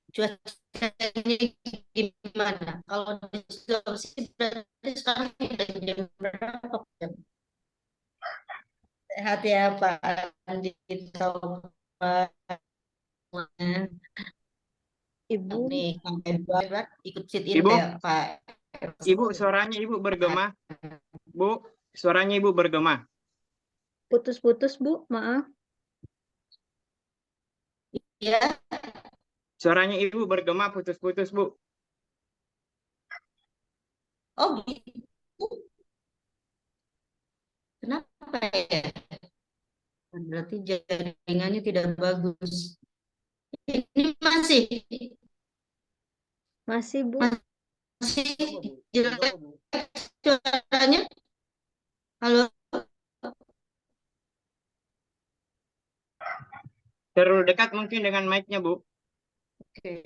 Cuacanya gimana? Kalau di Sulawesi berarti sekarang udah jam berapa? Jam? Sehat ya Pak Andi Taufan. Ibu, Nih, Kang Edward ikut sit in Ibu, ya Pak. Ibu, suaranya Ibu bergema. Bu, suaranya Ibu bergema. putus-putus Bu, maaf. Ya, Suaranya Ibu bergema putus-putus, Bu. oh gitu. Kenapa ya? Berarti jaringannya tidak bagus. Ini Masih Bu, masih jelek suaranya. Halo. Terlalu dekat mungkin dengan mic-nya, Bu. Oke.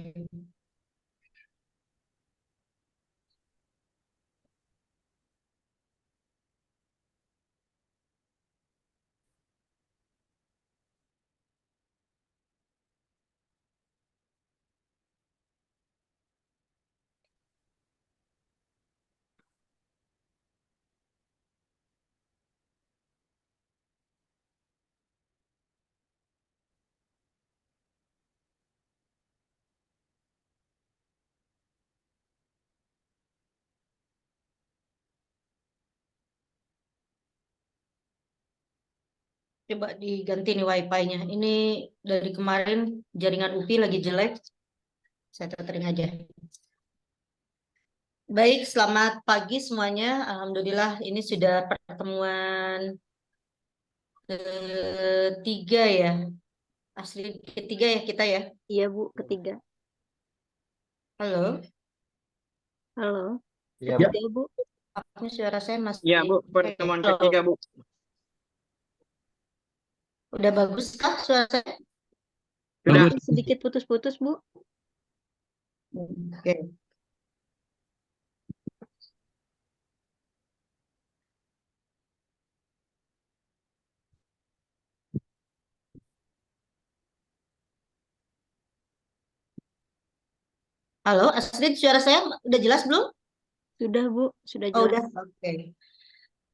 Coba diganti nih wifi-nya. Ini dari kemarin jaringan UPI lagi jelek. Saya tethering aja. Baik, selamat pagi semuanya. Alhamdulillah ini sudah pertemuan ketiga ya. Asli ketiga ya kita ya. iya Bu, ketiga. Halo. Halo, Iya, ketiga Bu. Apakah suara saya masih Iya, Bu, pertemuan Halo. ketiga, Bu. Udah bagus kah suara saya? Sudah. Masih sedikit putus-putus Bu. Oke. Halo, Astrid, suara saya udah jelas belum? Sudah Bu, sudah Oh, jelas. udah. Oke.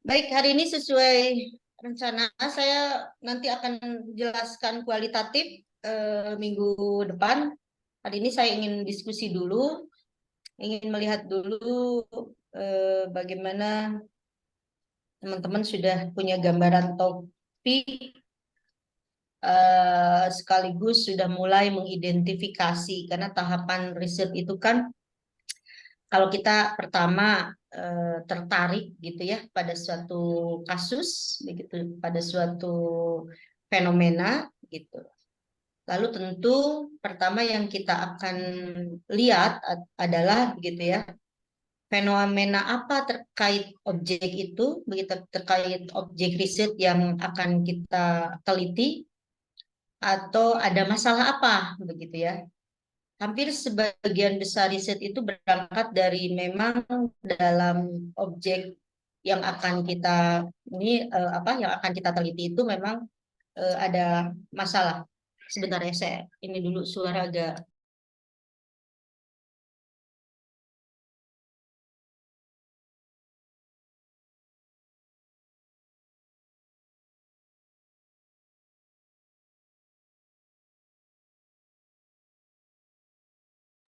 Baik, hari ini sesuai rencana saya nanti akan jelaskan kualitatif minggu depan. Hari ini saya ingin diskusi dulu, ingin melihat dulu bagaimana teman-teman sudah punya gambaran topik sekaligus sudah mulai mengidentifikasi karena tahapan riset itu kan kalau kita pertama tertarik gitu ya pada suatu kasus begitu pada suatu fenomena gitu. Lalu tentu pertama yang kita akan lihat adalah begitu ya fenomena apa terkait objek itu begitu terkait objek riset yang akan kita teliti atau ada masalah apa begitu ya. Hampir sebagian besar riset itu berangkat dari memang dalam objek yang akan kita apa yang akan kita teliti itu memang ada masalah. Sebentar ya saya ini dulu suara agak.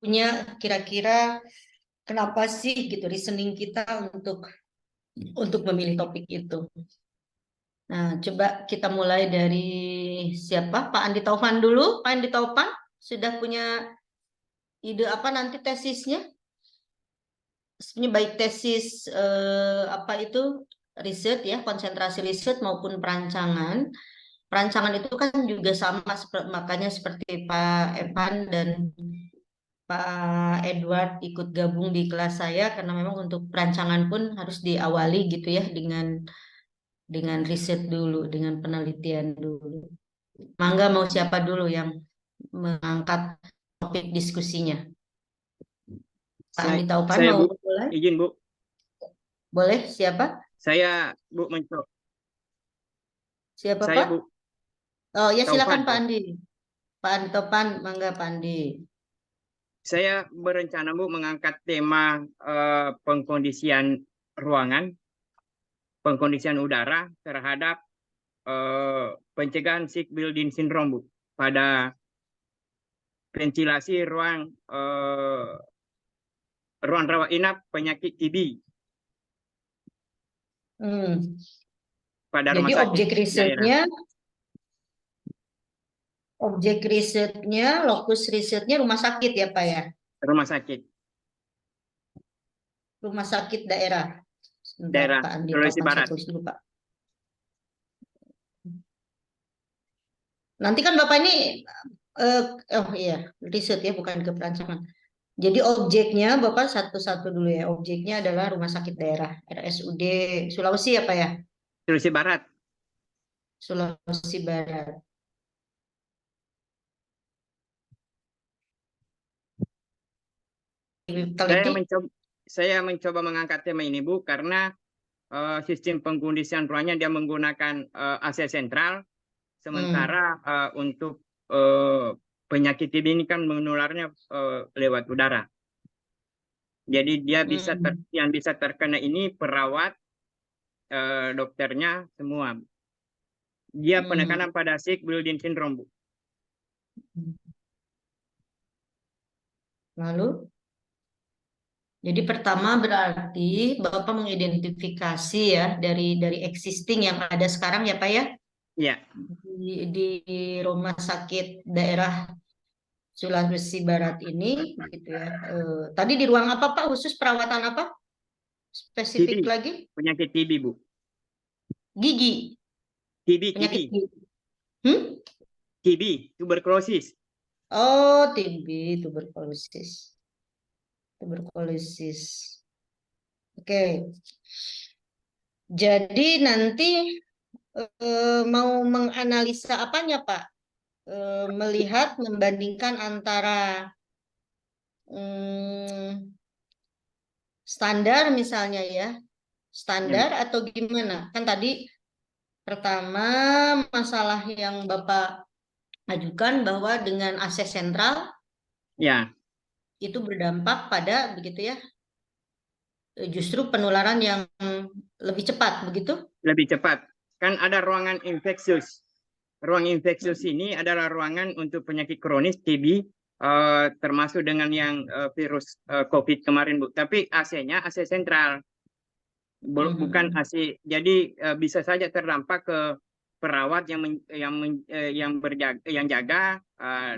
Punya kira-kira kenapa sih gitu reasoning kita untuk memilih topik itu. Nah, coba kita mulai dari siapa? Pak Andi Taufan dulu. Pak Andi Taufan sudah punya ide apa nanti tesisnya? Sebenarnya baik tesis apa itu riset ya, konsentrasi riset maupun perancangan. Perancangan itu kan juga sama makanya seperti Pak Evan dan Pak Edward ikut gabung di kelas saya karena memang untuk perancangan pun harus diawali gitu ya dengan riset dulu, dengan penelitian dulu. Mangga mau siapa dulu yang mengangkat topik diskusinya? Pak Andi Taufan Saya, mau Bu. mulai? Izin, Bu. Boleh, siapa? Saya, Bu, mencoba. Siapa Saya, Pak? Bu. Oh ya silakan Taufan. Pak Andi. Pak Andi Taufan, mangga Pak Andi. Saya berencana Bu mengangkat tema pengkondisian ruangan, pengkondisian udara terhadap pencegahan sick building syndrome Bu pada ventilasi ruang rawat inap penyakit TB Hmm. pada rumah Jadi sakit daerah. objek risetnya, lokus risetnya rumah sakit ya Pak ya? Rumah sakit Rumah sakit daerah. Sebentar daerah Pak Andi, Sulawesi kapan saya Barat. tulis dulu Pak. Nanti kan Bapak ini, oh iya, riset ya, bukan ke perancangan. Jadi objeknya Bapak satu-satu dulu ya. Objeknya adalah rumah sakit daerah RSUD Sulawesi ya Pak ya? Sulawesi Barat. Sulawesi Barat. Teliti. Saya mencoba mengangkat tema ini Bu karena sistem pengkondisian ruangnya dia menggunakan AC sentral, sementara untuk penyakit TB ini kan menularnya lewat udara. Jadi dia yang bisa terkena ini perawat, dokternya semua. Dia penekanan pada sick building syndrome Bu. Lalu, jadi pertama berarti Bapak mengidentifikasi ya dari existing yang ada sekarang ya Pak ya? Iya. Di rumah sakit daerah Sulawesi Barat ini gitu ya. Tadi di ruang apa Pak? Khusus perawatan apa? Spesifik TB, lagi? penyakit TB Bu. Gigi. Penyakit TB. gigi. TB, tuberkulosis. Oh, TB, tuberkulosis. Tuberkulosis. Oke. Jadi nanti mau menganalisa apanya Pak? Melihat, membandingkan antara standar misalnya ya. Standar atau gimana? Kan tadi pertama masalah yang Bapak ajukan bahwa dengan AC sentral Ya. itu berdampak pada begitu ya, justru penularan yang lebih cepat begitu? Lebih cepat. Kan ada ruangan infeksius. Ruang infeksius ini adalah ruangan untuk penyakit kronis TB, termasuk dengan yang virus COVID kemarin Bu. Tapi AC-nya AC sentral, bukan AC. Jadi bisa saja terdampak ke perawat yang jaga,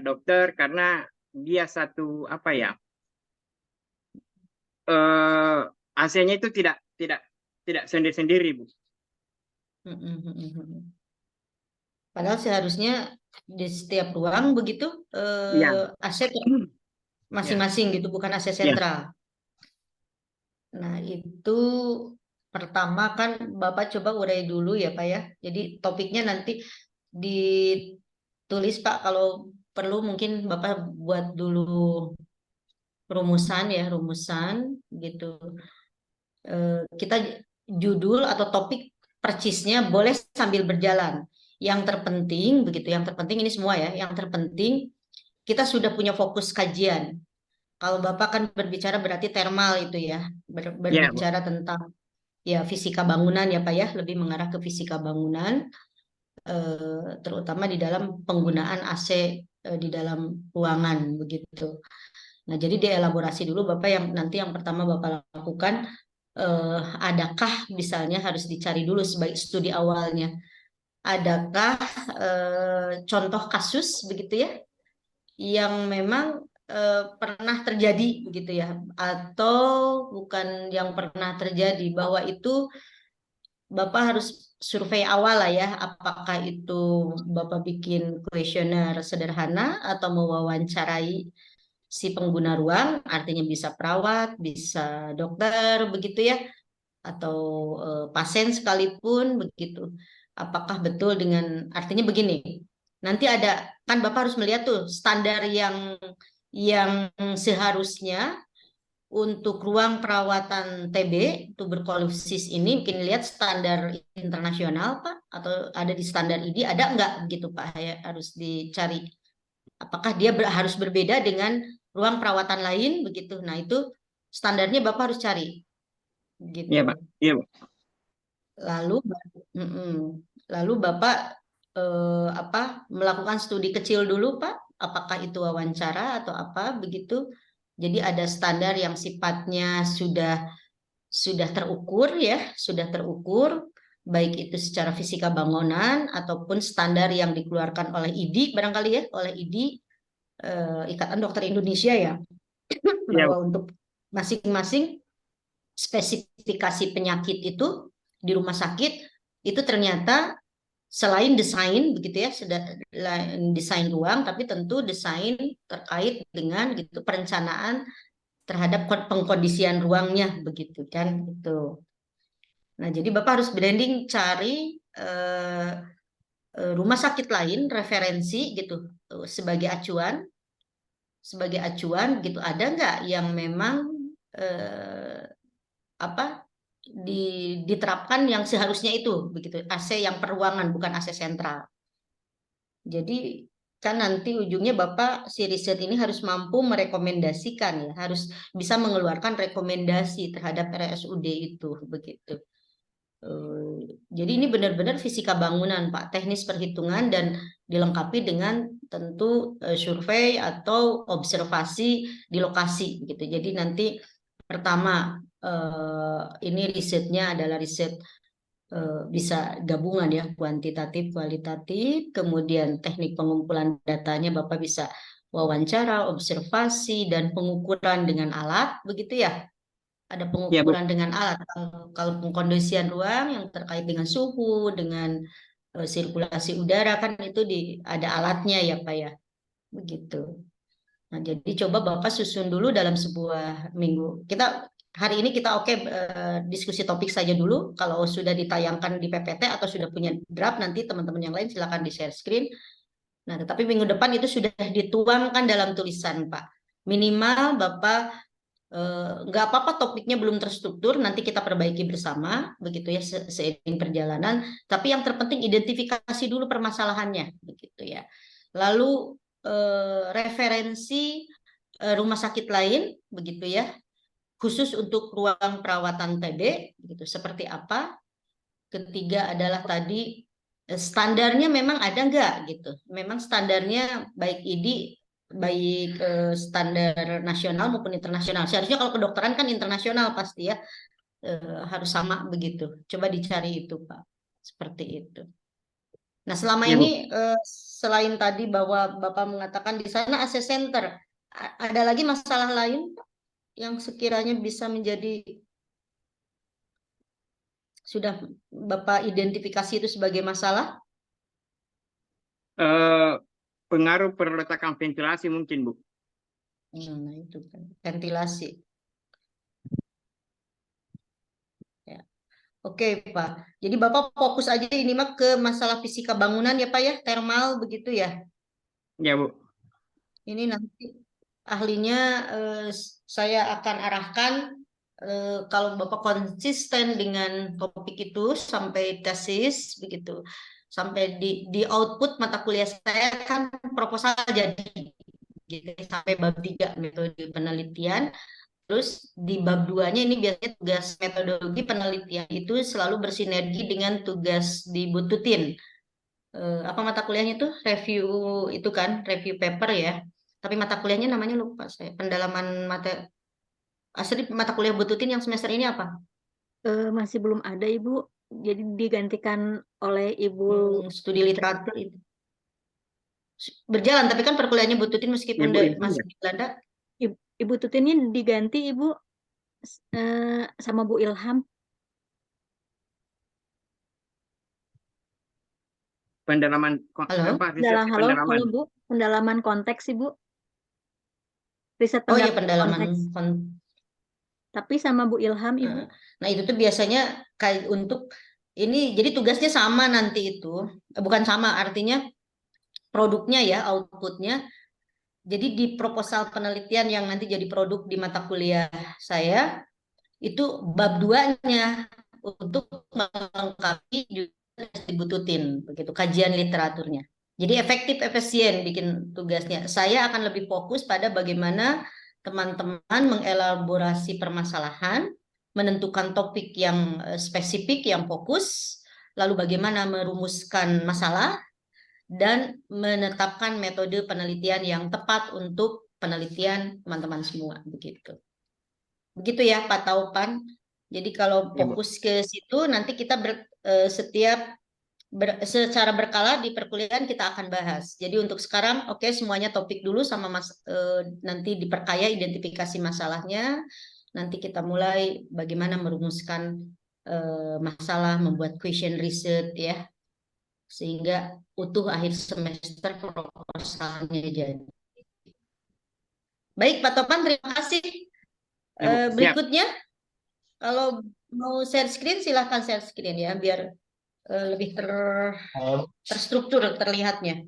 dokter, karena dia satu apa ya, AC-nya itu tidak sendiri-sendiri Bu. Padahal seharusnya di setiap ruang begitu AC masing-masing gitu, bukan AC sentral. Nah itu pertama kan Bapak coba urai dulu ya Pak ya. Jadi topiknya nanti ditulis Pak, kalau perlu mungkin Bapak buat dulu rumusan ya, rumusan gitu. Kita judul atau topik percisnya boleh sambil berjalan. Yang terpenting begitu, yang terpenting ini semua ya, yang terpenting kita sudah punya fokus kajian. Kalau Bapak kan berbicara berarti thermal itu ya, berbicara tentang ya fisika bangunan ya Pak ya, lebih mengarah ke fisika bangunan, terutama di dalam penggunaan AC di dalam ruangan begitu. Nah jadi dielaborasi dulu Bapak, yang nanti yang pertama Bapak lakukan, adakah misalnya harus dicari dulu sebagai studi awalnya, adakah contoh kasus begitu ya yang memang pernah terjadi begitu ya, atau bukan yang pernah terjadi, bahwa itu Bapak harus survei awal lah ya, apakah itu Bapak bikin kuesioner sederhana atau mewawancarai si pengguna ruang, artinya bisa perawat, bisa dokter begitu ya, atau pasien sekalipun begitu. Apakah betul dengan, artinya begini, nanti ada kan Bapak harus melihat tuh standar yang seharusnya untuk ruang perawatan TB tuberkulosis ini, mungkin lihat standar internasional Pak, atau ada di standar ID, ada enggak gitu Pak, ya, harus dicari apakah dia harus berbeda dengan ruang perawatan lain begitu. Nah, itu standarnya Bapak harus cari gitu. Iya, Pak. Iya, Bu. Lalu mm-mm. Lalu Bapak melakukan studi kecil dulu, Pak. Apakah itu wawancara atau apa begitu. Jadi ada standar yang sifatnya sudah terukur ya, sudah terukur baik itu secara fisika bangunan ataupun standar yang dikeluarkan oleh IDI barangkali ya, oleh IDI Ikatan Dokter Indonesia ya, Iya, Bu. bahwa untuk masing-masing spesifikasi penyakit itu di rumah sakit itu ternyata selain desain begitu ya, desain ruang, tapi tentu desain terkait dengan gitu perencanaan terhadap pengkondisian ruangnya begitu kan gitu. Nah, jadi Bapak harus branding cari rumah sakit lain referensi gitu sebagai acuan gitu, ada nggak yang memang eh, apa diterapkan yang seharusnya itu begitu, AC yang per ruangan bukan AC sentral. Jadi kan nanti ujungnya Bapak si riset ini harus mampu merekomendasikan ya, harus bisa mengeluarkan rekomendasi terhadap RSUD itu begitu. Jadi ini benar-benar fisika bangunan, Pak, teknis perhitungan dan dilengkapi dengan tentu survei atau observasi di lokasi gitu. Jadi nanti pertama ini risetnya adalah riset bisa gabungan ya, kuantitatif, kualitatif, kemudian teknik pengumpulan datanya Bapak bisa wawancara, observasi, dan pengukuran dengan alat, begitu ya. Ada Iya, Bu. pengukuran dengan alat. Kalau pengkondisian ruang yang terkait dengan suhu, dengan sirkulasi udara kan itu ada alatnya ya Pak ya, begitu. Nah, jadi coba Bapak susun dulu dalam sebuah minggu. Hari ini kita diskusi topik saja dulu. Kalau sudah ditayangkan di PPT atau sudah punya draft, nanti teman-teman yang lain silakan di share screen. Nah, tetapi minggu depan itu sudah dituangkan dalam tulisan, Pak. Minimal Bapak nggak apa-apa topiknya belum terstruktur, nanti kita perbaiki bersama, begitu ya seiring perjalanan. Tapi yang terpenting identifikasi dulu permasalahannya, begitu ya. Lalu referensi rumah sakit lain, begitu ya, khusus untuk ruang perawatan TB, begitu seperti apa. Ketiga adalah tadi standarnya memang ada nggak gitu. Memang standarnya baik IDI, baik standar nasional maupun internasional. Seharusnya kalau kedokteran kan internasional pasti ya, harus sama begitu. Coba dicari itu Pak, seperti itu. Nah selama Iya, Bu. ini selain tadi bahwa Bapak mengatakan di sana AC center, ada lagi masalah lain Pak, yang sekiranya bisa menjadi sudah Bapak identifikasi itu sebagai masalah? Pengaruh perletakan ventilasi mungkin, Bu. Nah, itu kan ventilasi. Ya. Oke, Pak. Jadi Bapak fokus aja ini mah ke masalah fisika bangunan ya, Pak ya, thermal begitu ya. Ya, Bu. Ini nanti ahlinya saya akan arahkan kalau Bapak konsisten dengan topik itu sampai tesis begitu. Sampai di output mata kuliah saya kan proposal jadi gitu, sampai bab 3 metode penelitian. Terus di bab 2-nya ini biasanya tugas metodologi penelitian itu selalu bersinergi dengan tugas di Bututin. Apa mata kuliahnya itu? Review itu kan, review paper ya. Tapi mata kuliahnya namanya lupa saya. Pendalaman asli mata kuliah Bututin yang semester ini apa? Masih belum ada Ibu. Jadi digantikan oleh Ibu. Studi literatur itu. Berjalan, tapi kan perkuliahannya Bututin meskipun Ibu Ilham masih ya? di Belanda. Ibu Tutinnya diganti Ibu sama Bu Ilham. Pendalaman Halo? apa riset Halo, pendalaman. Bu. Pendalaman konteks Ibu. Riset Oh iya, pendalaman pendalaman konteks. Tapi sama Bu Ilham Ibu. Nah, itu tuh biasanya kayak untuk ini, jadi tugasnya sama nanti itu. Bukan sama, artinya produknya ya, outputnya. Jadi di proposal penelitian yang nanti jadi produk di mata kuliah saya, itu bab 2-nya untuk melengkapi juga dibututin, begitu, kajian literaturnya. Jadi efektif efisien bikin tugasnya. Saya akan lebih fokus pada bagaimana teman-teman mengelaborasi permasalahan, menentukan topik yang spesifik, yang fokus, lalu bagaimana merumuskan masalah, dan menetapkan metode penelitian yang tepat untuk penelitian teman-teman semua. Begitu. Begitu ya Pak Taupan. Jadi kalau Ya, Bu. fokus ke situ, nanti kita setiap secara berkala di perkuliahan kita akan bahas. Jadi untuk sekarang, oke, semuanya topik dulu sama nanti diperkaya identifikasi masalahnya. Nanti kita mulai bagaimana merumuskan masalah, membuat question research ya, sehingga utuh akhir semester proposalnya jadi. Baik Pak Topan, terima kasih. Ya, Bu. Siap. Berikutnya, kalau mau share screen silahkan share screen ya, biar lebih terstruktur terlihatnya.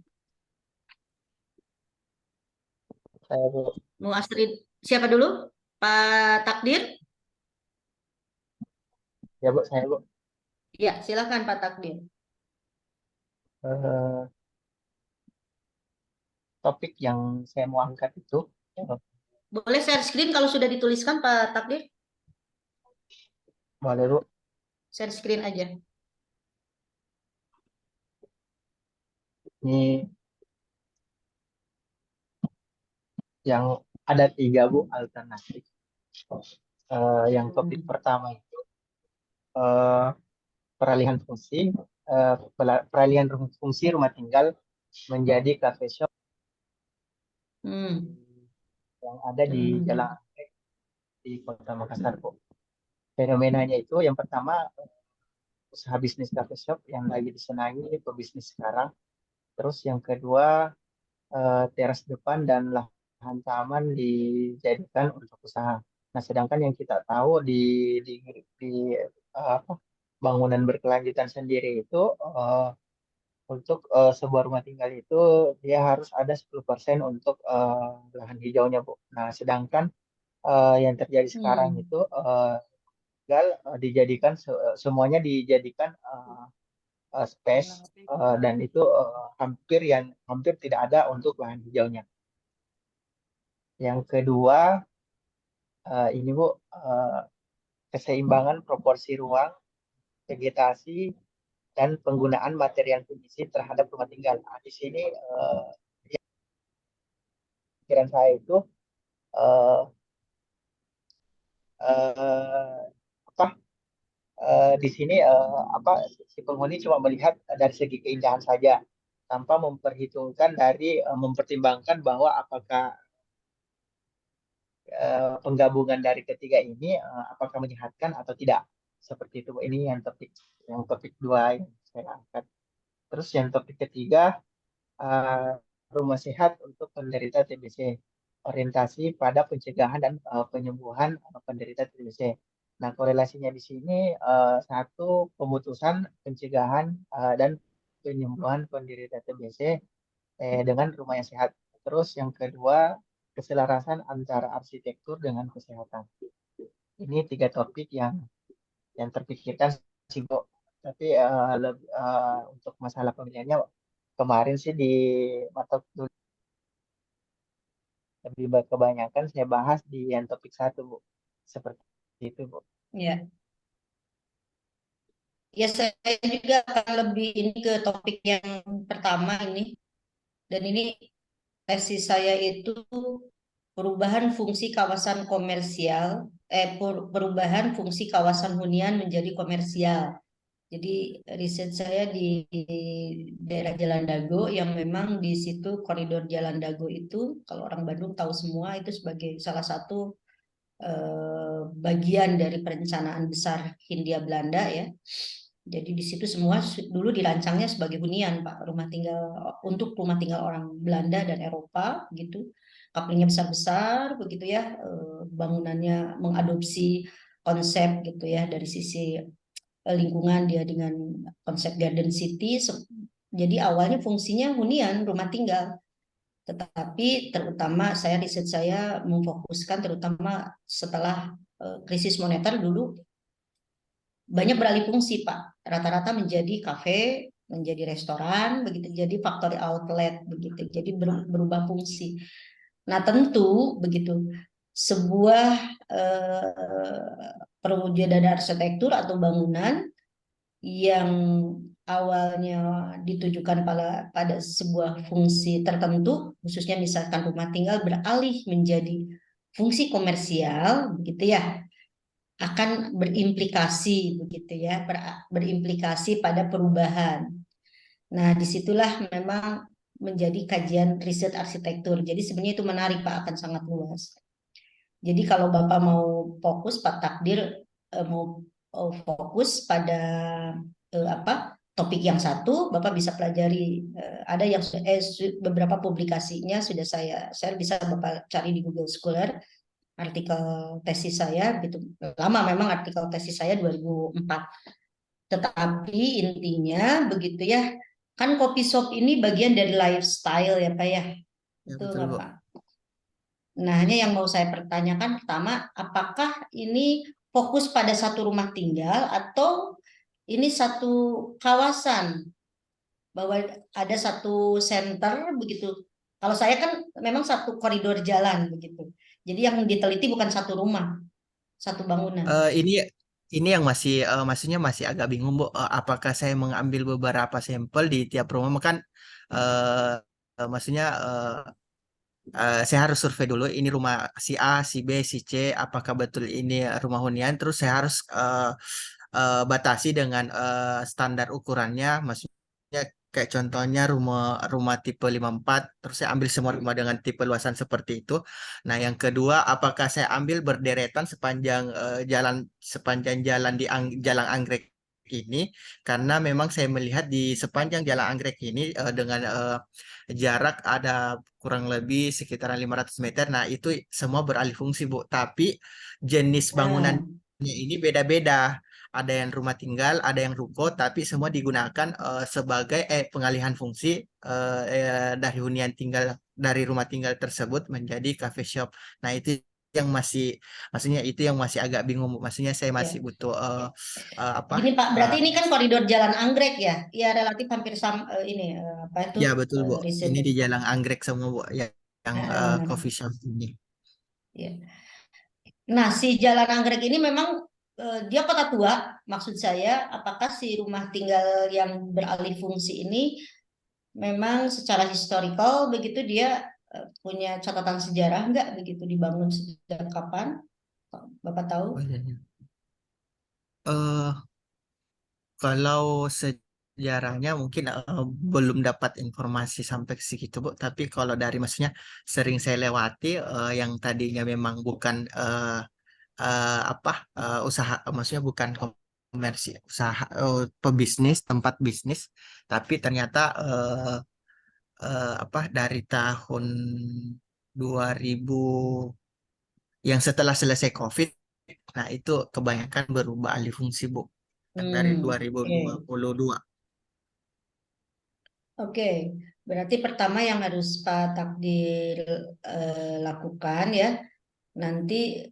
Saya, Bu. Mau Astrid siapa dulu? Pak Takdir? Ya, Bu, saya, Bu. Ya, silakan Pak Takdir. Eh, Topik yang saya mau angkat itu, Boleh share screen kalau sudah dituliskan Pak Takdir? boleh, Bu. Share screen aja. Ini yang ada 3, Bu, alternatif. Yang topik pertama itu peralihan fungsi rumah tinggal menjadi cafe shop yang ada di Jalan Anggrek di Kota Makassar, Bu. Fenomenanya itu yang pertama, usaha bisnis cafe shop yang lagi disenangi pebisnis sekarang. Terus yang kedua, teras depan dan lahan taman dijadikan untuk usaha. Nah, sedangkan yang kita tahu di apa, bangunan berkelanjutan sendiri itu untuk sebuah rumah tinggal itu dia harus ada 10% untuk lahan hijaunya, Bu. Nah, sedangkan yang terjadi sekarang itu tinggal semuanya dijadikan space dan itu hampir tidak ada untuk lahan hijaunya. Yang kedua, ini Bu, keseimbangan proporsi ruang, vegetasi, dan penggunaan material pengisi terhadap rumah tinggal. Nah, di sini pikiran saya itu uh, uh, apa di sini si penghuni cuma melihat dari segi keindahan saja tanpa mempertimbangkan bahwa apakah penggabungan dari ketiga ini apakah menyehatkan atau tidak, seperti itu. Ini yang topik 2 yang saya angkat. Terus yang topik ketiga, rumah sehat untuk penderita TBC, orientasi pada pencegahan dan penyembuhan penderita TBC. Nah, korelasinya di sini satu, pemutusan pencegahan dan penyembuhan penderita TBC dengan rumah yang sehat. Terus yang kedua, keselarasan antara arsitektur dengan kesehatan. Ini 3 topik yang terpikirkan sih, Bu. Tapi untuk masalah pemilihannya kemarin sih di mata kuliah lebih kebanyakan saya bahas di yang topik 1, Bu. Seperti itu, Bu. Ya. Ya, saya juga akan lebih ini ke topik yang pertama ini. Dan ini tesis saya itu perubahan fungsi kawasan komersial, perubahan fungsi kawasan hunian menjadi komersial. Jadi riset saya di daerah Jalan Dago yang memang di situ koridor Jalan Dago itu kalau orang Bandung tahu semua itu sebagai salah satu bagian dari perencanaan besar Hindia Belanda ya. Jadi di situ semua dulu dirancangnya sebagai hunian Pak, rumah tinggal untuk rumah tinggal orang Belanda dan Eropa gitu. Kaplingnya besar-besar begitu ya, bangunannya mengadopsi konsep gitu ya dari sisi lingkungan dia dengan konsep garden city. Jadi awalnya fungsinya hunian rumah tinggal. Tetapi terutama riset saya memfokuskan terutama setelah krisis moneter dulu banyak beralih fungsi Pak. Rata-rata menjadi kafe, menjadi restoran, begitu jadi factory outlet, begitu jadi berubah fungsi. Nah tentu begitu sebuah perwujudan arsitektur atau bangunan yang awalnya ditujukan pada sebuah fungsi tertentu, khususnya misalkan rumah tinggal beralih menjadi fungsi komersial, begitu ya, akan berimplikasi, begitu ya, berimplikasi pada perubahan. Nah, disitulah memang menjadi kajian riset arsitektur. Jadi sebenarnya itu menarik Pak, akan sangat luas. Jadi kalau Bapak mau fokus, Pak Takdir mau fokus pada topik yang satu, Bapak bisa pelajari. Ada yang beberapa publikasinya sudah saya share, bisa Bapak cari di Google Scholar, artikel tesis saya, gitu. Lama memang artikel tesis saya 2004. Tetapi intinya begitu ya, kan coffee shop ini bagian dari lifestyle ya Pak ya. Ya, Betul betul, nggak Bu. Pak? Nah, hanya yang mau saya pertanyakan pertama, apakah ini fokus pada satu rumah tinggal atau ini satu kawasan, bahwa ada satu center begitu. Kalau saya kan memang satu koridor jalan begitu. Jadi yang diteliti bukan satu rumah, satu bangunan. Ini yang maksudnya masih agak bingung, Bu. Apakah saya mengambil beberapa sampel di tiap rumah? Kan maksudnya saya harus survei dulu ini rumah si A, si B, si C, apakah betul ini rumah hunian. Terus saya harus batasi dengan standar ukurannya, maksudnya kayak contohnya rumah rumah tipe 54, terus saya ambil semua rumah dengan tipe luasan seperti itu. Nah, yang kedua, apakah saya ambil berderetan sepanjang jalan Jalan Anggrek ini, karena memang saya melihat di sepanjang Jalan Anggrek ini dengan jarak ada kurang lebih sekitaran 500 meter. Nah, itu semua beralih fungsi, Bu. Tapi jenis bangunan Nah, ini beda-beda. Ada yang rumah tinggal, ada yang ruko, tapi semua digunakan sebagai pengalihan fungsi dari hunian tinggal dari rumah tinggal tersebut menjadi cafe shop. Nah, itu yang maksudnya itu yang masih agak bingung, Bu. Maksudnya saya masih ya. butuh apa? Gini Pak, berarti eh, ini kan koridor Jalan Anggrek ya? Ya relatif hampir sama ini apa itu ya betul, Bu. Ini risetnya. di Jalan Anggrek semua, Bu. Yang Nah, coffee shop ini. ya. Nah, si Jalan Anggrek ini memang dia kota tua, maksud saya, apakah si rumah tinggal yang beralih fungsi ini memang secara historical begitu dia punya catatan sejarah nggak begitu, dibangun sejak kapan? Bapak tahu? Oh, iya, iya. Eh, Kalau sejarahnya mungkin belum dapat informasi sampai ke situ, Bu. Tapi kalau dari maksudnya sering saya lewati yang tadinya memang bukan apa usaha, maksudnya bukan komersi, usaha pebisnis, tempat bisnis, tapi ternyata apa dari tahun 2000 yang setelah selesai COVID, nah itu kebanyakan berubah alih fungsi, Bu. Yang dari Oke. 2022. Oke, berarti pertama yang harus Pak Takdir lakukan ya, nanti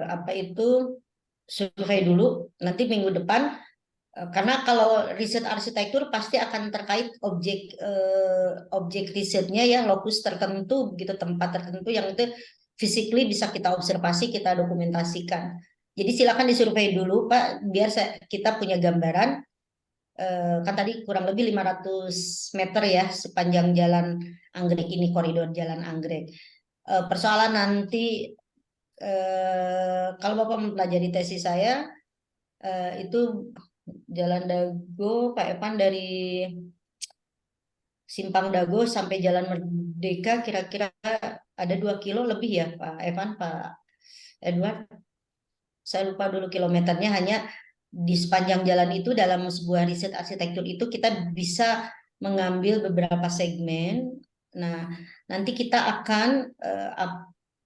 apa itu survei dulu, nanti minggu depan, karena kalau riset arsitektur pasti akan terkait objek risetnya ya, lokus tertentu, gitu, tempat tertentu yang itu physically bisa kita observasi, kita dokumentasikan. Jadi silakan disurvei dulu Pak, biar kita punya gambaran. Kan tadi kurang lebih 500 meter ya sepanjang Jalan Anggrek ini, koridor Jalan Anggrek. Persoalan nanti kalau Bapak mempelajari tesis saya itu Jalan Dago Pak Evan, dari Simpang Dago sampai Jalan Merdeka kira-kira ada 2 kilo lebih ya Pak Evan, Pak Edward. Saya lupa dulu kilometernya, hanya di sepanjang jalan itu dalam sebuah riset arsitektur itu kita bisa mengambil beberapa segmen. Nah, nanti kita akan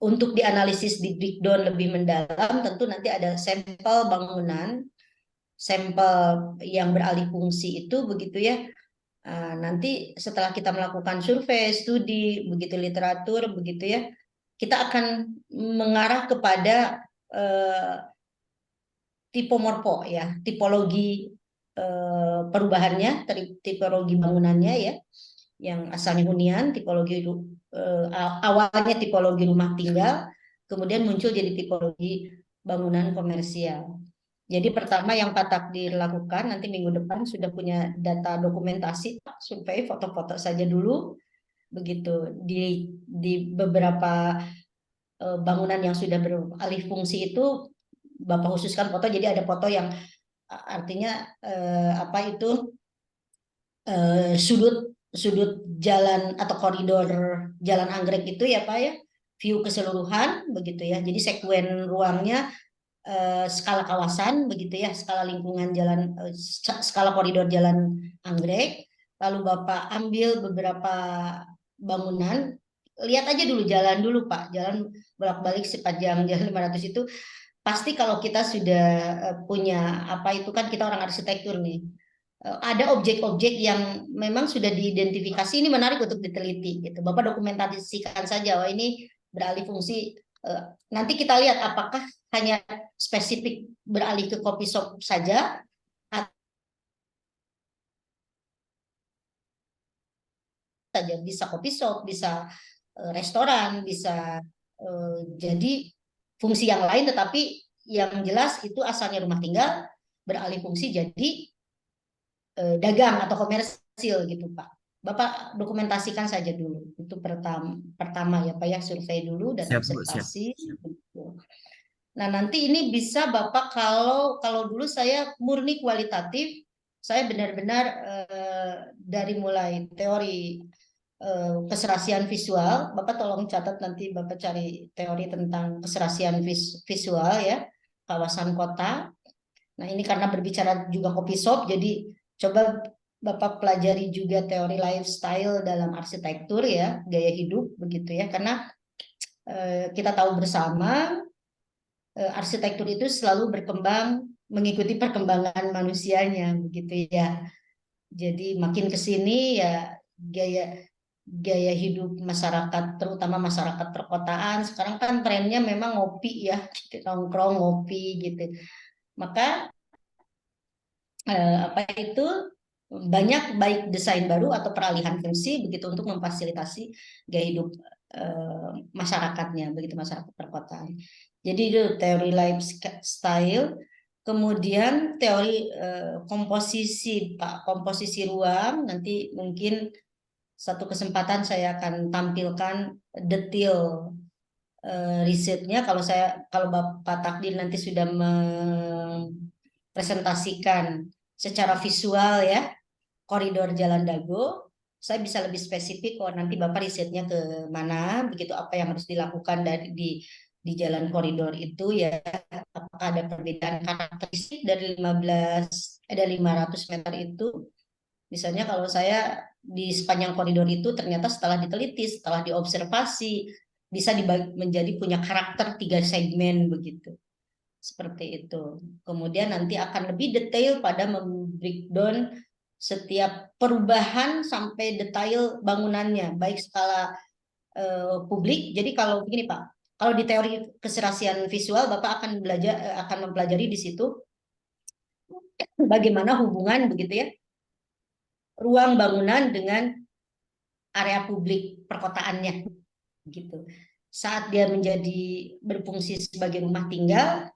untuk dianalisis di breakdown lebih mendalam, tentu nanti ada sampel bangunan, sampel yang beralih fungsi itu begitu ya. Nanti setelah kita melakukan survei, studi, begitu literatur, begitu ya, kita akan mengarah kepada tipomorfo ya, tipologi perubahannya, tipologi bangunannya ya, yang asalnya hunian, awalnya tipologi rumah tinggal, kemudian muncul jadi tipologi bangunan komersial. Jadi pertama yang Pak Takdir lakukan, nanti minggu depan sudah punya data dokumentasi, survei foto-foto saja dulu, begitu di beberapa bangunan yang sudah beralih fungsi itu Bapak khususkan foto, jadi ada foto yang artinya sudut jalan atau koridor jalan anggrek itu ya Pak ya, view keseluruhan begitu ya. Jadi sekuen ruangnya skala kawasan begitu ya, skala lingkungan jalan, skala koridor jalan anggrek. Lalu Bapak ambil beberapa bangunan, lihat aja dulu jalan dulu Pak, jalan bolak-balik sepanjang jalan 500 itu. Pasti kalau kita sudah punya itu kan kita orang arsitektur nih, ada objek-objek yang memang sudah diidentifikasi, ini menarik untuk diteliti gitu. Bapak dokumentasikan saja, wah ini beralih fungsi. Nanti kita lihat apakah hanya spesifik beralih ke coffee shop saja, bisa coffee shop, bisa restoran, bisa jadi fungsi yang lain, tetapi yang jelas itu asalnya rumah tinggal beralih fungsi jadi dagang atau komersil gitu Pak. Bapak dokumentasikan saja dulu. Itu pertama ya Pak ya, survei dulu dan Siap, Bu, siap. observasi. Nah, nanti ini bisa Bapak, kalau dulu saya murni kualitatif, saya benar-benar dari mulai teori keserasian visual, Bapak tolong catat nanti Bapak cari teori tentang keserasian visual ya, kawasan kota. Nah, ini karena berbicara juga coffee shop, jadi coba Bapak pelajari juga teori lifestyle dalam arsitektur ya, gaya hidup begitu ya, karena kita tahu bersama arsitektur itu selalu berkembang mengikuti perkembangan manusianya begitu ya. Jadi makin ke sini ya gaya hidup masyarakat, terutama masyarakat perkotaan, sekarang kan trennya memang ngopi ya, gitu, nongkrong ngopi gitu. Maka banyak baik desain baru atau peralihan fungsi begitu untuk memfasilitasi gaya hidup masyarakatnya, begitu masyarakat perkotaan. Jadi itu teori lifestyle, kemudian teori komposisi Pak, komposisi ruang. Nanti mungkin satu kesempatan saya akan tampilkan detail risetnya. Kalau Bapak Takdir nanti sudah mempresentasikan secara visual ya koridor Jalan Dago, saya bisa lebih spesifik. Nanti Bapak risetnya ke mana, begitu apa yang harus dilakukan di jalan koridor itu ya, apakah ada perbedaan karakteristik dari 500 meter itu. Misalnya kalau saya di sepanjang koridor itu ternyata setelah diteliti, setelah diobservasi, bisa menjadi punya karakter 3 segmen begitu. Seperti itu. Kemudian nanti akan lebih detail pada membreakdown setiap perubahan sampai detail bangunannya, baik skala publik. Jadi kalau begini Pak, kalau di teori keserasian visual Bapak akan mempelajari di situ bagaimana hubungan begitu ya ruang bangunan dengan area publik perkotaannya gitu. Saat dia berfungsi sebagai rumah tinggal,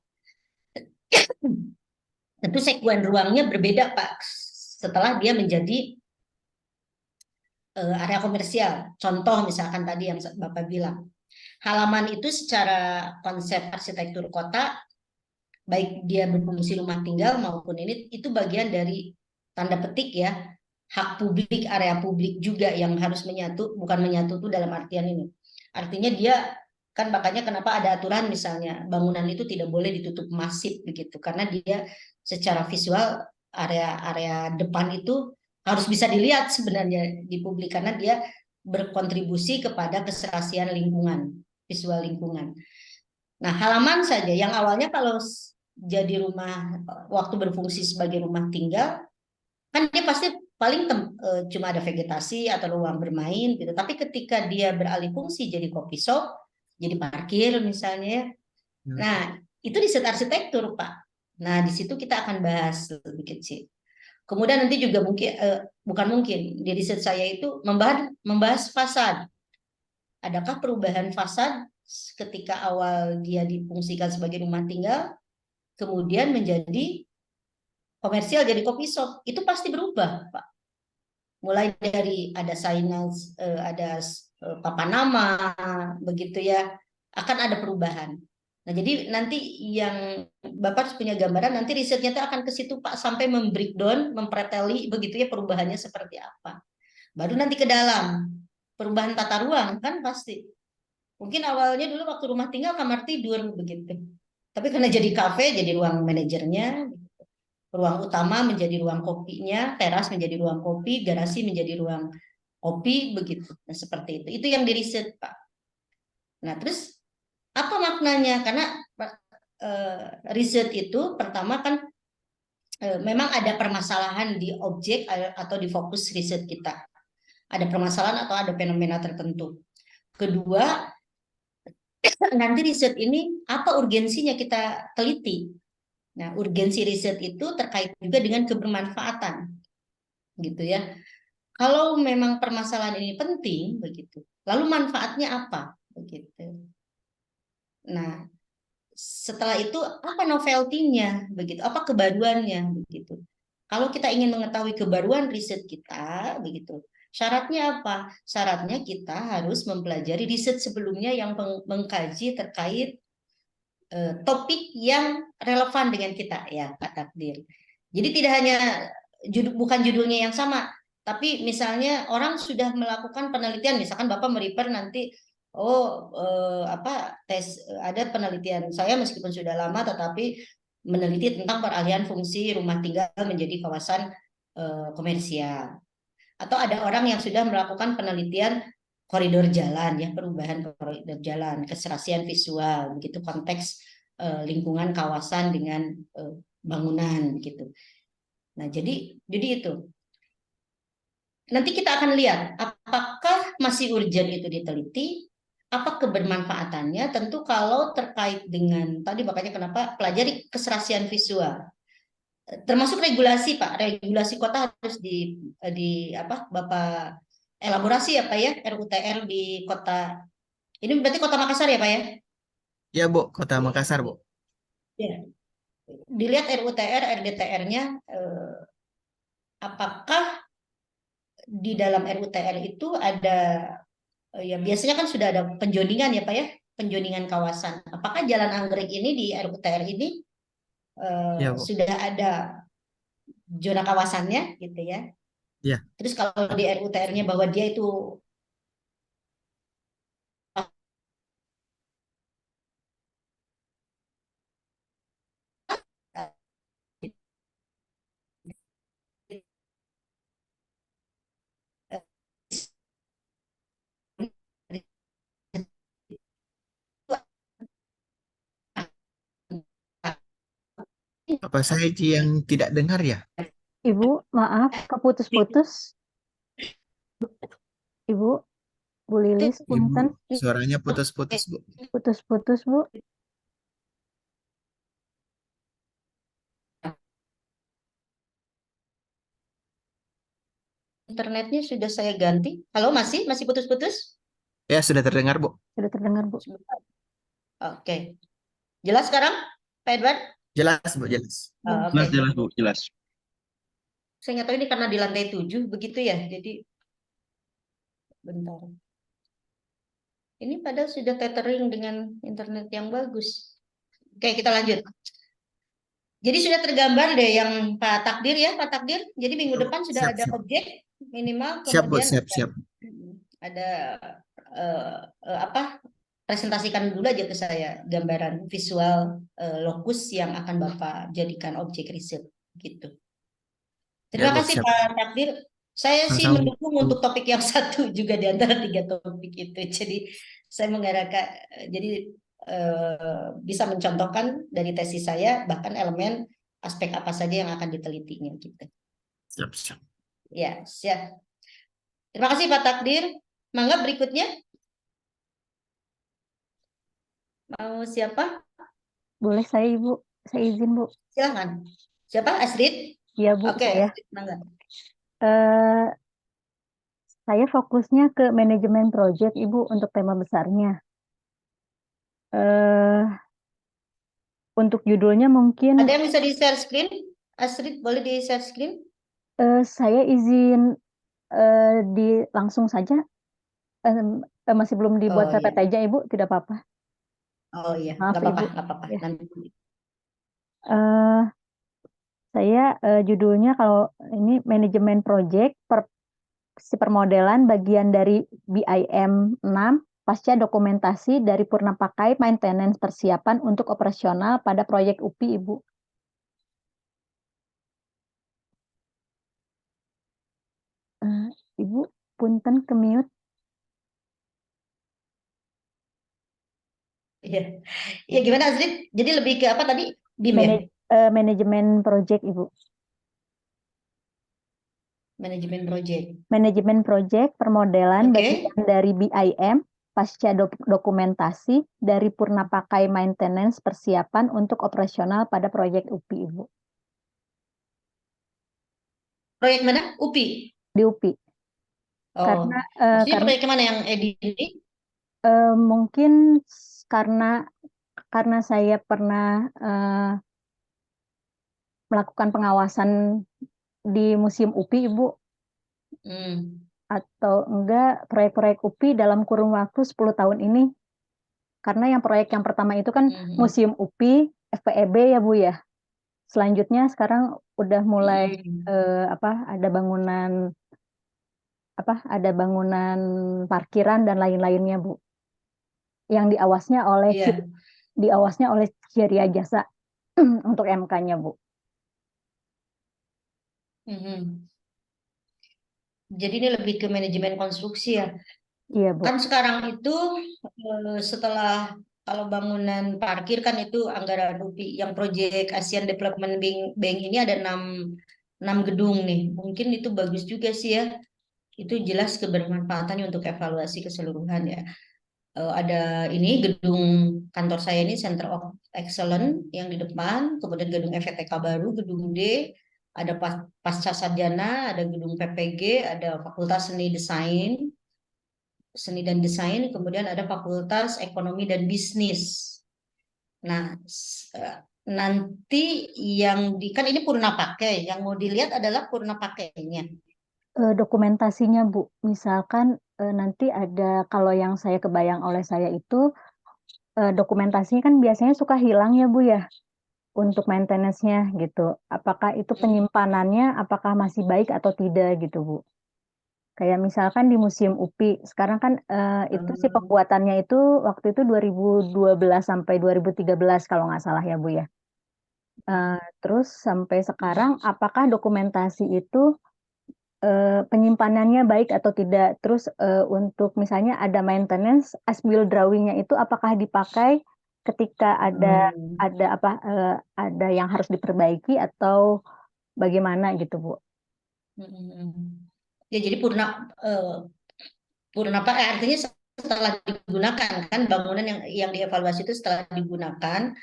tentu sekuen ruangnya berbeda Pak setelah dia menjadi area komersial. Contoh misalkan tadi yang Bapak bilang, halaman itu secara konsep arsitektur kota, baik dia berfungsi rumah tinggal maupun ini, itu bagian dari tanda petik ya, hak publik, area publik juga yang harus menyatu, bukan menyatu itu dalam artian ini. Artinya dia kan, makanya kenapa ada aturan misalnya bangunan itu tidak boleh ditutup masif begitu, karena dia secara visual area depan itu harus bisa dilihat sebenarnya di publik, karena dia berkontribusi kepada keserasian lingkungan, visual lingkungan. Nah, halaman saja yang awalnya kalau jadi rumah, waktu berfungsi sebagai rumah tinggal, kan dia pasti paling cuma ada vegetasi atau ruang bermain gitu. Tapi ketika dia beralih fungsi jadi coffee shop, jadi parkir misalnya, nah itu di set arsitektur Pak. Nah di situ kita akan bahas lebih kecil. Kemudian nanti juga mungkin bukan mungkin di riset saya itu membahas fasad. Adakah perubahan fasad ketika awal dia difungsikan sebagai rumah tinggal, kemudian menjadi komersial jadi coffee shop, itu pasti berubah, Pak. Mulai dari ada signage, ada papan nama, begitu ya, akan ada perubahan. Nah, jadi nanti yang Bapak harus punya gambaran, nanti risetnya itu akan ke situ Pak, sampai membreakdown, mempreteli begitu ya perubahannya seperti apa. Baru nanti ke dalam, perubahan tata ruang kan pasti. Mungkin awalnya dulu waktu rumah tinggal kamar tidur begitu. Tapi karena jadi kafe, jadi ruang manajernya, ruang utama menjadi ruang kopinya, teras menjadi ruang kopi, garasi menjadi ruang kopi begitu. Nah, seperti itu. Itu yang diriset, Pak. Nah, terus apa maknanya? Karena riset itu pertama kan memang ada permasalahan di objek atau di fokus riset kita. Ada permasalahan atau ada fenomena tertentu. Kedua, nanti riset ini apa urgensinya kita teliti. Nah, urgensi riset itu terkait juga dengan kebermanfaatan, gitu ya. Kalau memang permasalahan ini penting, begitu. Lalu manfaatnya apa, begitu. Nah, setelah itu apa novelty-nya, begitu. Apa kebaruannya, begitu. Kalau kita ingin mengetahui kebaruan riset kita, begitu. Syaratnya apa? Syaratnya kita harus mempelajari riset sebelumnya yang mengkaji terkait topik yang relevan dengan kita, ya Pak Takdir. Jadi tidak hanya bukan judulnya yang sama, tapi misalnya orang sudah melakukan penelitian, misalkan Bapak merefer nanti, ada penelitian saya meskipun sudah lama, tetapi meneliti tentang peralihan fungsi rumah tinggal menjadi kawasan komersial. Atau ada orang yang sudah melakukan penelitian koridor jalan, ya perubahan koridor jalan, keserasian visual, begitu konteks lingkungan kawasan dengan bangunan, gitu. Nah, jadi itu. Nanti kita akan lihat apakah masih urgent itu diteliti, apa kebermanfaatannya. Tentu kalau terkait dengan tadi makanya kenapa pelajari keserasian visual. Termasuk regulasi Pak, regulasi kota harus di apa Bapak elaborasi ya Pak ya, RUTR di kota. Ini berarti Kota Makassar ya Pak ya? Ya, Bu, Kota Makassar, Bu. Ya. Dilihat RUTR, RDTR-nya apakah di dalam RUTR itu ada ya biasanya kan sudah ada penjoningan ya Pak ya, penjoningan kawasan. Apakah Jalan Anggrek ini di RUTR ini Ya, Bu. sudah ada zona kawasannya gitu ya? Ya. Terus kalau di RUTR-nya bahwa dia itu Apa saya yang tidak dengar ya? Ibu, maaf, keputus-putus. Ibu, Bu Lilis, Ibu, punten, suaranya putus-putus, Bu. putus-putus, Bu. internetnya sudah saya ganti. Halo, masih putus-putus? Ya, sudah terdengar, Bu. Sudah terdengar, Bu. Oke. Jelas sekarang, Pak Edward? Jelas, Bu, jelas. Oke. Jelas, jelas, Bu, jelas. Saya nggak tahu ini karena di lantai 7 begitu ya. Jadi bentar. Ini padahal sudah tethering dengan internet yang bagus. Oke, kita lanjut. Jadi sudah tergambar deh yang Pak Takdir ya, Pak Takdir. Jadi minggu depan sudah Siap, ada siap. objek minimal, Siap, Bu, kemudian siap. ada presentasikan dulu aja ke saya gambaran visual lokus yang akan Bapak jadikan objek riset gitu. Terima Ya, Bu, kasih siap. Pak Takdir. Saya sih Sama-sama, Bu. mendukung untuk topik yang satu juga di antara 3 topik itu. Jadi saya menggarapkan, jadi bisa mencontohkan dari tesis saya bahkan elemen aspek apa saja yang akan ditelitinya gitu. Siap, siap. Ya, siap. Terima kasih Pak Takdir. Mangga berikutnya. Mau siapa? Boleh saya, Ibu. Saya izin, Bu. Silakan. Siapa? Astrid? Iya Bu, Oke, saya Nangga. eh, saya fokusnya ke manajemen project Ibu untuk tema besarnya. Eh, untuk judulnya mungkin Ada yang bisa di share screen? Astrid, boleh di share screen? saya izin di langsung saja. Masih belum dibuat Oh iya, PPT aja Ibu, tidak apa-apa. oh iya, Maaf nggak apa-apa, Ibu. nggak apa-apa. Ya. Nanti. Eh, saya judulnya kalau ini manajemen project si permodelan bagian dari BIM 6 pasca dokumentasi dari purna pakai maintenance persiapan untuk operasional pada proyek UPI Ibu. Ibu punten ke mute. Iya, ya gimana Astrid? Jadi lebih ke apa tadi? BIM ya? Manajemen project Ibu. Manajemen project. Manajemen project permodelan Oke. bagian dari BIM pasca dokumentasi dari purna pakai maintenance persiapan untuk operasional pada proyek UPI Ibu. Proyek mana? UPI. Di UPI. Oh, Karena maksudnya karena proyek mana yang ini? mungkin karena saya pernah melakukan pengawasan di Museum UPI Ibu, atau enggak proyek-proyek UPI dalam kurun waktu 10 tahun ini. Karena yang proyek yang pertama itu kan Museum UPI, FPEB ya Bu ya. Selanjutnya sekarang udah mulai ada bangunan parkiran dan lain-lainnya Bu. Yang Iya. diawasnya oleh Ceria Jasa untuk MK-nya Bu. Jadi ini lebih ke manajemen konstruksi ya. Iya Bu. Kan sekarang itu setelah kalau bangunan parkir kan itu anggaran UPI. Yang proyek Asian Development Bank ini ada 6 gedung nih. Mungkin itu bagus juga sih ya. Itu jelas kebermanfaatannya untuk evaluasi keseluruhan ya. Ada ini gedung kantor saya ini Center of Excellence yang di depan, kemudian gedung FETK baru, gedung D, ada Pasca Sarjana, ada gedung PPG, ada Fakultas Seni dan Desain, kemudian ada Fakultas Ekonomi dan Bisnis. Nah, nanti yang kan ini purna pakai, yang mau dilihat adalah purna pakainya. Dokumentasinya Bu, misalkan nanti ada, kalau yang saya kebayang oleh saya itu dokumentasinya kan biasanya suka hilang ya Bu ya, untuk maintenance-nya gitu. Apakah itu penyimpanannya apakah masih baik atau tidak gitu Bu. Kayak misalkan di Museum UPI, sekarang kan itu si pembuatannya itu waktu itu 2012 sampai 2013 kalau nggak salah ya Bu ya. Terus sampai sekarang apakah dokumentasi itu penyimpanannya baik atau tidak. Terus untuk misalnya ada maintenance, as-built drawing-nya itu apakah dipakai ketika ada yang harus diperbaiki atau bagaimana gitu Bu. Ya jadi purna apa artinya setelah digunakan kan bangunan yang dievaluasi itu setelah digunakan.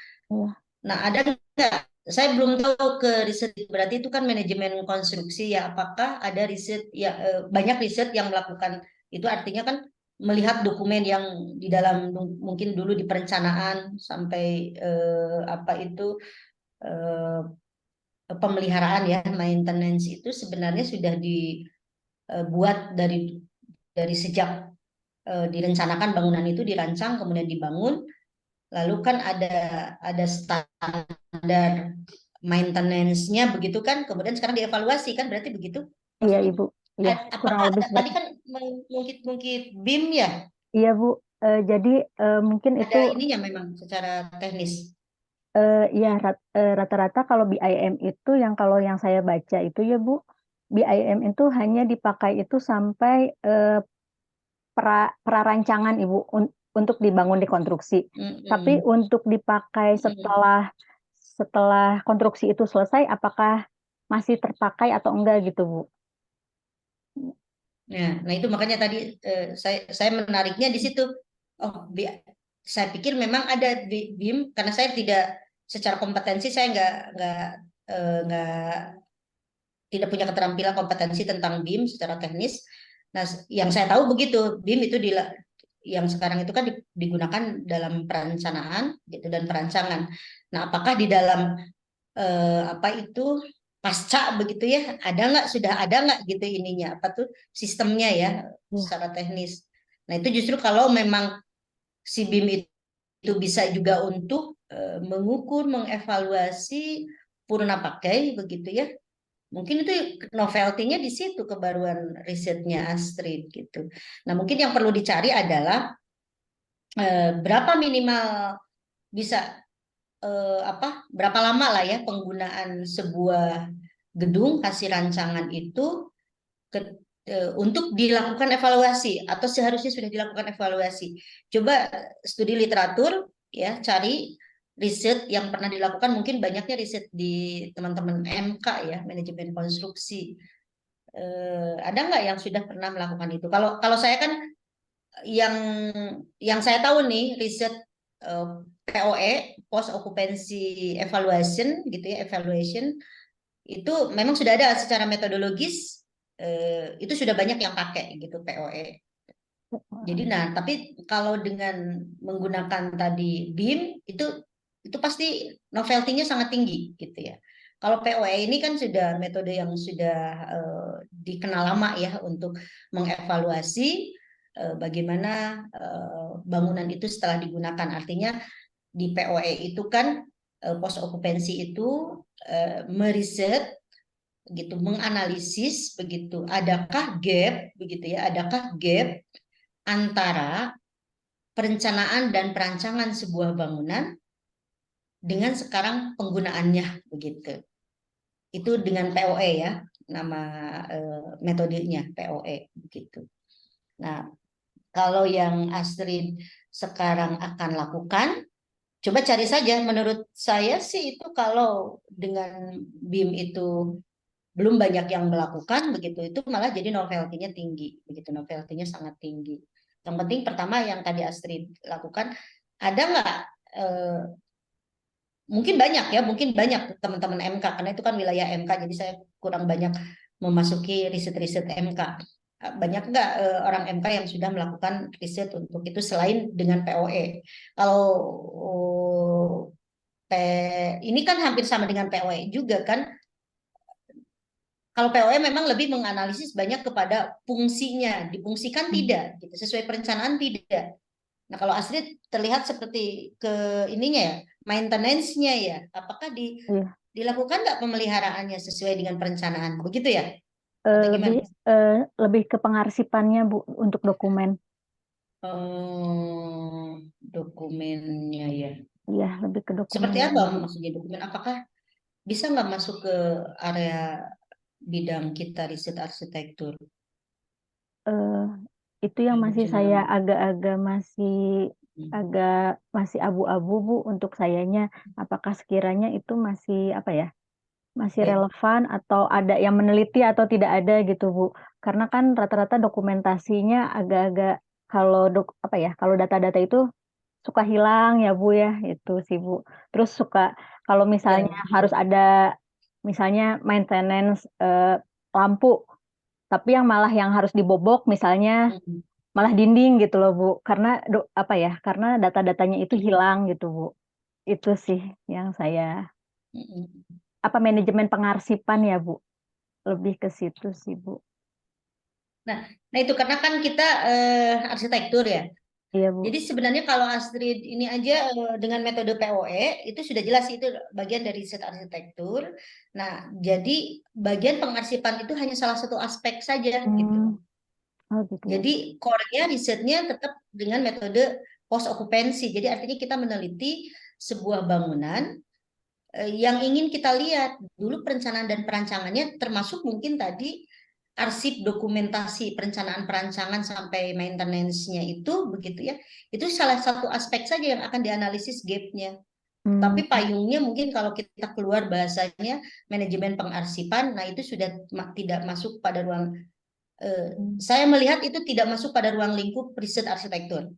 Nah, ada nggak? Saya belum tahu ke riset, berarti itu kan manajemen konstruksi ya. Apakah ada riset ya, banyak riset yang melakukan itu, artinya kan melihat dokumen yang di dalam mungkin dulu di perencanaan sampai apa itu pemeliharaan ya, maintenance itu sebenarnya sudah dibuat dari sejak direncanakan bangunan itu dirancang kemudian dibangun. Lalu kan ada standar maintenance-nya begitu kan, kemudian sekarang dievaluasi kan, berarti begitu? Iya Maksudnya, Ibu, ya kurang lebih tadi seperti. kan mungkin BIM ya? Iya Bu, jadi mungkin Ada itu ininya memang secara teknis. ya rata-rata kalau BIM itu kalau yang saya baca itu ya Bu, BIM itu hanya dipakai itu sampai prarancangan Ibu untuk dibangun di konstruksi. Tapi untuk dipakai setelah konstruksi itu selesai, apakah masih terpakai atau enggak gitu Bu? Nah itu makanya tadi saya menariknya di situ. Oh, saya pikir memang ada BIM karena saya tidak secara kompetensi saya nggak tidak punya keterampilan kompetensi tentang BIM secara teknis. Nah, yang saya tahu begitu, BIM itu yang sekarang itu kan digunakan dalam perencanaan gitu dan perancangan. Nah, apakah di dalam apa itu pasca begitu ya, sudah ada nggak gitu ininya apa tuh sistemnya ya Ya. secara teknis. Nah, itu justru kalau memang si BIM itu bisa juga untuk mengukur, mengevaluasi purna pakai begitu ya. Mungkin itu novelty-nya di situ, kebaruan risetnya Astrid gitu. Nah, mungkin yang perlu dicari adalah berapa minimal bisa berapa lama lah ya penggunaan sebuah gedung hasil rancangan itu untuk dilakukan evaluasi atau seharusnya sudah dilakukan evaluasi. Coba studi literatur ya, cari riset yang pernah dilakukan, mungkin banyaknya riset di teman-teman MK ya, manajemen konstruksi. Ada nggak yang sudah pernah melakukan itu? Kalau saya kan yang saya tahu nih riset POE, post occupancy evaluation gitu ya, evaluation itu memang sudah ada secara metodologis, itu sudah banyak yang pakai gitu POE. Jadi nah, tapi kalau dengan menggunakan tadi BIM itu pasti novelty-nya sangat tinggi gitu ya. Kalau POE ini kan sudah metode yang sudah dikenal lama ya untuk mengevaluasi bagaimana bangunan itu setelah digunakan. Artinya di POE itu kan post occupancy itu meriset gitu, menganalisis begitu, adakah gap begitu ya, adakah gap antara perencanaan dan perancangan sebuah bangunan dengan sekarang penggunaannya begitu. Itu dengan POE ya, nama metodenya POE begitu. Nah, kalau yang Astrid sekarang akan lakukan, coba cari saja. Menurut saya sih itu kalau dengan BIM itu belum banyak yang melakukan begitu, itu malah jadi novelty-nya tinggi begitu, novelty-nya sangat tinggi. Yang penting pertama yang tadi Astrid lakukan, ada nggak mungkin banyak teman-teman MK karena itu kan wilayah MK, jadi saya kurang banyak memasuki riset-riset MK. Banyak nggak orang MK yang sudah melakukan riset untuk itu selain dengan POE? Kalau ini kan hampir sama dengan POE juga kan. Kalau POE memang lebih menganalisis banyak kepada fungsinya, difungsikan tidak, gitu. Sesuai perencanaan tidak. Nah, kalau Astrid terlihat seperti ke ininya ya, maintenance-nya ya, apakah Iya. dilakukan nggak pemeliharaannya sesuai dengan perencanaan, begitu ya? Atau gimana? Lebih ke pengarsipannya Bu untuk dokumen. Dokumennya ya. Iya, lebih ke Seperti dokumen. apa maksudnya dokumen? Apakah bisa nggak masuk ke area bidang kita riset arsitektur? Eh, itu yang masih saya agak-agak masih abu-abu Bu untuk sayanya. Apakah sekiranya itu masih apa ya? Masih relevan atau ada yang meneliti atau tidak ada gitu Bu. Karena kan rata-rata dokumentasinya agak-agak kalau kalau data-data itu suka hilang ya Bu ya, itu sih Bu. Terus kalau misalnya harus ada misalnya maintenance lampu, tapi yang harus dibobok misalnya malah dinding gitu loh Bu. Karena karena data-datanya itu hilang gitu Bu. Itu sih yang saya manajemen pengarsipan ya Bu. Lebih ke situ sih Bu. Nah itu karena kan kita arsitektur ya. Iya Bu. Jadi sebenarnya kalau Astrid ini aja dengan metode POE itu sudah jelas itu bagian dari riset arsitektur. Nah, jadi bagian pengarsipan itu hanya salah satu aspek saja gitu. Oh gitu ya. Jadi core-nya risetnya tetap dengan metode post occupancy. Jadi artinya kita meneliti sebuah bangunan yang ingin kita lihat dulu perencanaan dan perancangannya, termasuk mungkin tadi arsip dokumentasi perencanaan perancangan sampai maintenance-nya itu begitu ya. Itu salah satu aspek saja yang akan dianalisis gap-nya. Tapi payungnya mungkin kalau kita keluar bahasanya manajemen pengarsipan, nah itu sudah tidak masuk pada ruang saya melihat itu tidak masuk pada ruang lingkup riset arsitektur.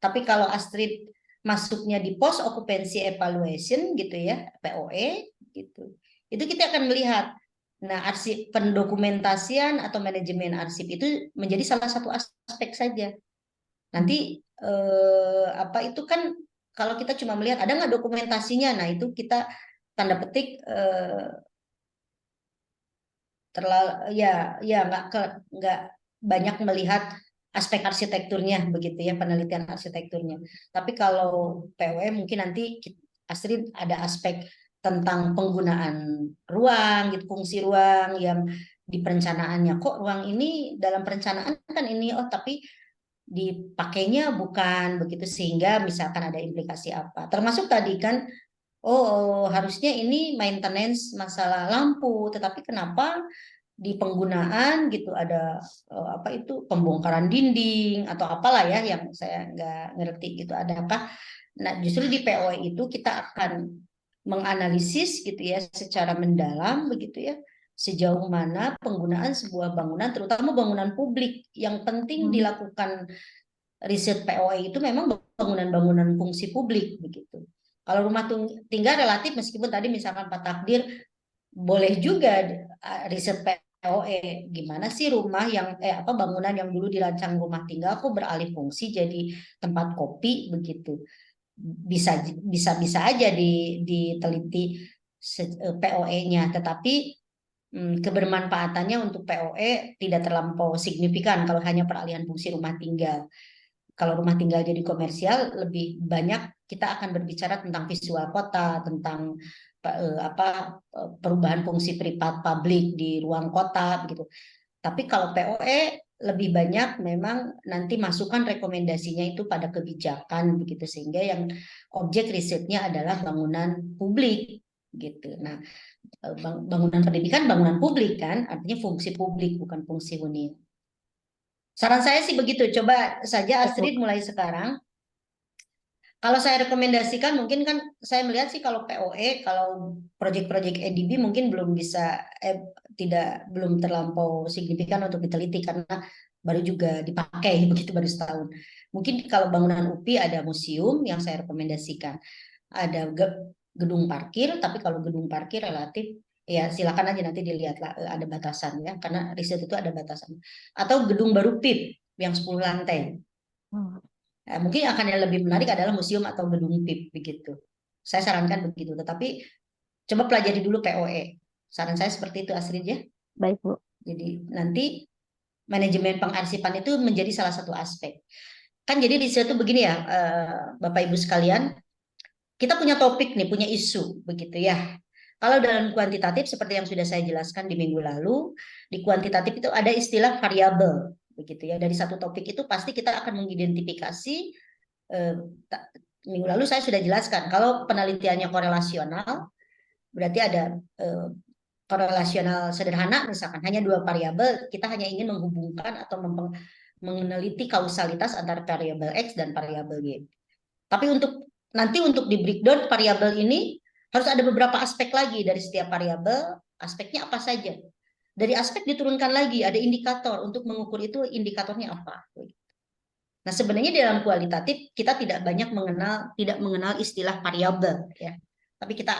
Tapi kalau Astrid masuknya di post occupancy evaluation gitu ya, POE gitu. Itu kita akan melihat Nah, arsip pendokumentasian atau manajemen arsip itu menjadi salah satu aspek saja. Nanti apa itu kan kalau kita cuma melihat ada nggak dokumentasinya, nah itu kita tanda petik terlalu ya nggak banyak melihat aspek arsitekturnya begitu ya, penelitian arsitekturnya. Tapi kalau POE mungkin nanti Astrid ada aspek tentang penggunaan ruang gitu, fungsi ruang yang di perencanaannya, kok ruang ini dalam perencanaan kan ini, oh tapi dipakainya bukan begitu, sehingga misalkan ada implikasi apa. Termasuk tadi kan, oh harusnya ini maintenance masalah lampu, tetapi kenapa di penggunaan gitu ada apa itu pembongkaran dinding atau apalah ya yang saya nggak ngerti gitu, adakah. Nah, justru di POE itu kita akan menganalisis gitu ya secara mendalam begitu ya, sejauh mana penggunaan sebuah bangunan, terutama bangunan publik, yang penting dilakukan riset POE itu memang bangunan-bangunan fungsi publik begitu. Kalau rumah tinggal relatif, meskipun tadi misalkan Pak Takdir boleh juga riset POE, gimana sih rumah yang apa bangunan yang dulu dirancang rumah tinggal kok beralih fungsi jadi tempat kopi begitu. Bisa aja diteliti POE-nya, tetapi kebermanfaatannya untuk POE tidak terlampau signifikan kalau hanya peralihan fungsi rumah tinggal. Kalau rumah tinggal jadi komersial, lebih banyak kita akan berbicara tentang visual kota, tentang perubahan fungsi privat publik di ruang kota begitu. Tapi kalau POE lebih banyak memang nanti masukan rekomendasinya itu pada kebijakan begitu, sehingga yang objek risetnya adalah bangunan publik gitu. Nah, bangunan pendidikan bangunan publik kan, artinya fungsi publik bukan fungsi hunian. Saran saya sih begitu. Coba saja Astrid mulai sekarang. Kalau saya rekomendasikan, mungkin kan saya melihat sih kalau POE, kalau proyek-proyek EDB mungkin belum bisa, belum terlampau signifikan untuk diteliti karena baru juga dipakai begitu, baru setahun. Mungkin kalau bangunan UPI ada museum yang saya rekomendasikan, ada gedung parkir, tapi kalau gedung parkir relatif ya silakan aja nanti dilihat lah, ada batasan ya, karena riset itu ada batasan. Atau gedung baru PIP yang 10 lantai. Nah, mungkin akan yang lebih menarik adalah museum atau gedung PIP begitu. Saya sarankan begitu, tetapi coba pelajari dulu POE. Saran saya seperti itu Astrid ya. Baik, Bu. Jadi nanti manajemen pengarsipan itu menjadi salah satu aspek. Kan jadi di situ begini ya, Bapak Ibu sekalian, kita punya topik nih, punya isu begitu ya. Kalau dalam kuantitatif seperti yang sudah saya jelaskan di minggu lalu, di kuantitatif itu ada istilah variabel begitu ya. Dari satu topik itu pasti kita akan mengidentifikasi, minggu lalu saya sudah jelaskan kalau penelitiannya korelasional berarti ada korelasional sederhana, misalkan hanya 2 variabel, kita hanya ingin menghubungkan atau meneliti kausalitas antara variabel X dan variabel Y. Tapi nanti untuk di breakdown variabel ini harus ada beberapa aspek lagi dari setiap variabel, aspeknya apa saja. Dari aspek diturunkan lagi, ada indikator untuk mengukur itu, indikatornya apa. Nah, sebenarnya di dalam kualitatif kita tidak mengenal istilah variabel ya. Tapi kita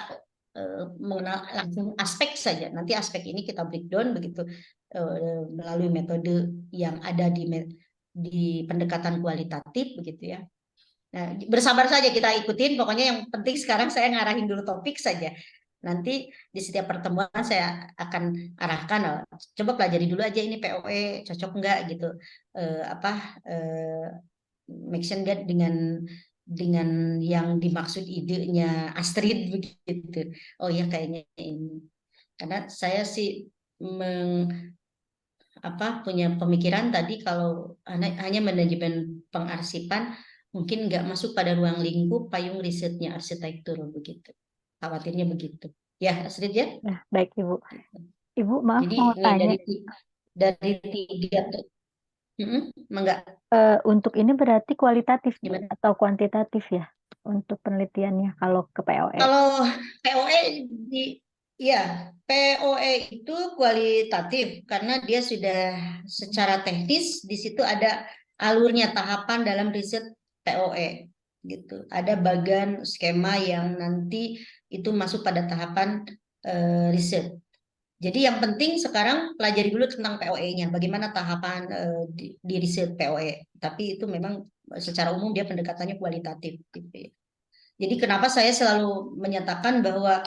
mengenal langsung aspek saja. Nanti aspek ini kita breakdown begitu melalui metode yang ada di pendekatan kualitatif begitu ya. Nah, bersabar saja kita ikutin. Pokoknya yang penting sekarang saya ngarahin dulu topik saja. Nanti di setiap pertemuan saya akan arahkan, coba pelajari dulu aja ini POE cocok enggak gitu. Make sure enggak dengan yang dimaksud idenya Astrid begitu. Oh ya kayaknya ini. Karena saya sih punya pemikiran tadi kalau hanya manajemen pengarsipan mungkin nggak masuk pada ruang lingkup payung risetnya arsitektur begitu. Khawatirnya begitu. Ya, Astrid ya? Nah, baik, Ibu. Ibu, maaf Jadi mau tanya. dari 3 enggak. Untuk ini berarti kualitatif Bu, Gimana? atau kuantitatif ya untuk penelitiannya kalau ke POE? Kalau POE POE itu kualitatif karena dia sudah secara teknis di situ ada alurnya, tahapan dalam riset POE gitu. Ada bagan skema yang nanti itu masuk pada tahapan riset. Jadi yang penting sekarang pelajari dulu tentang POE-nya, bagaimana tahapan di riset POE. Tapi itu memang secara umum dia pendekatannya kualitatif gitu ya. Jadi kenapa saya selalu menyatakan bahwa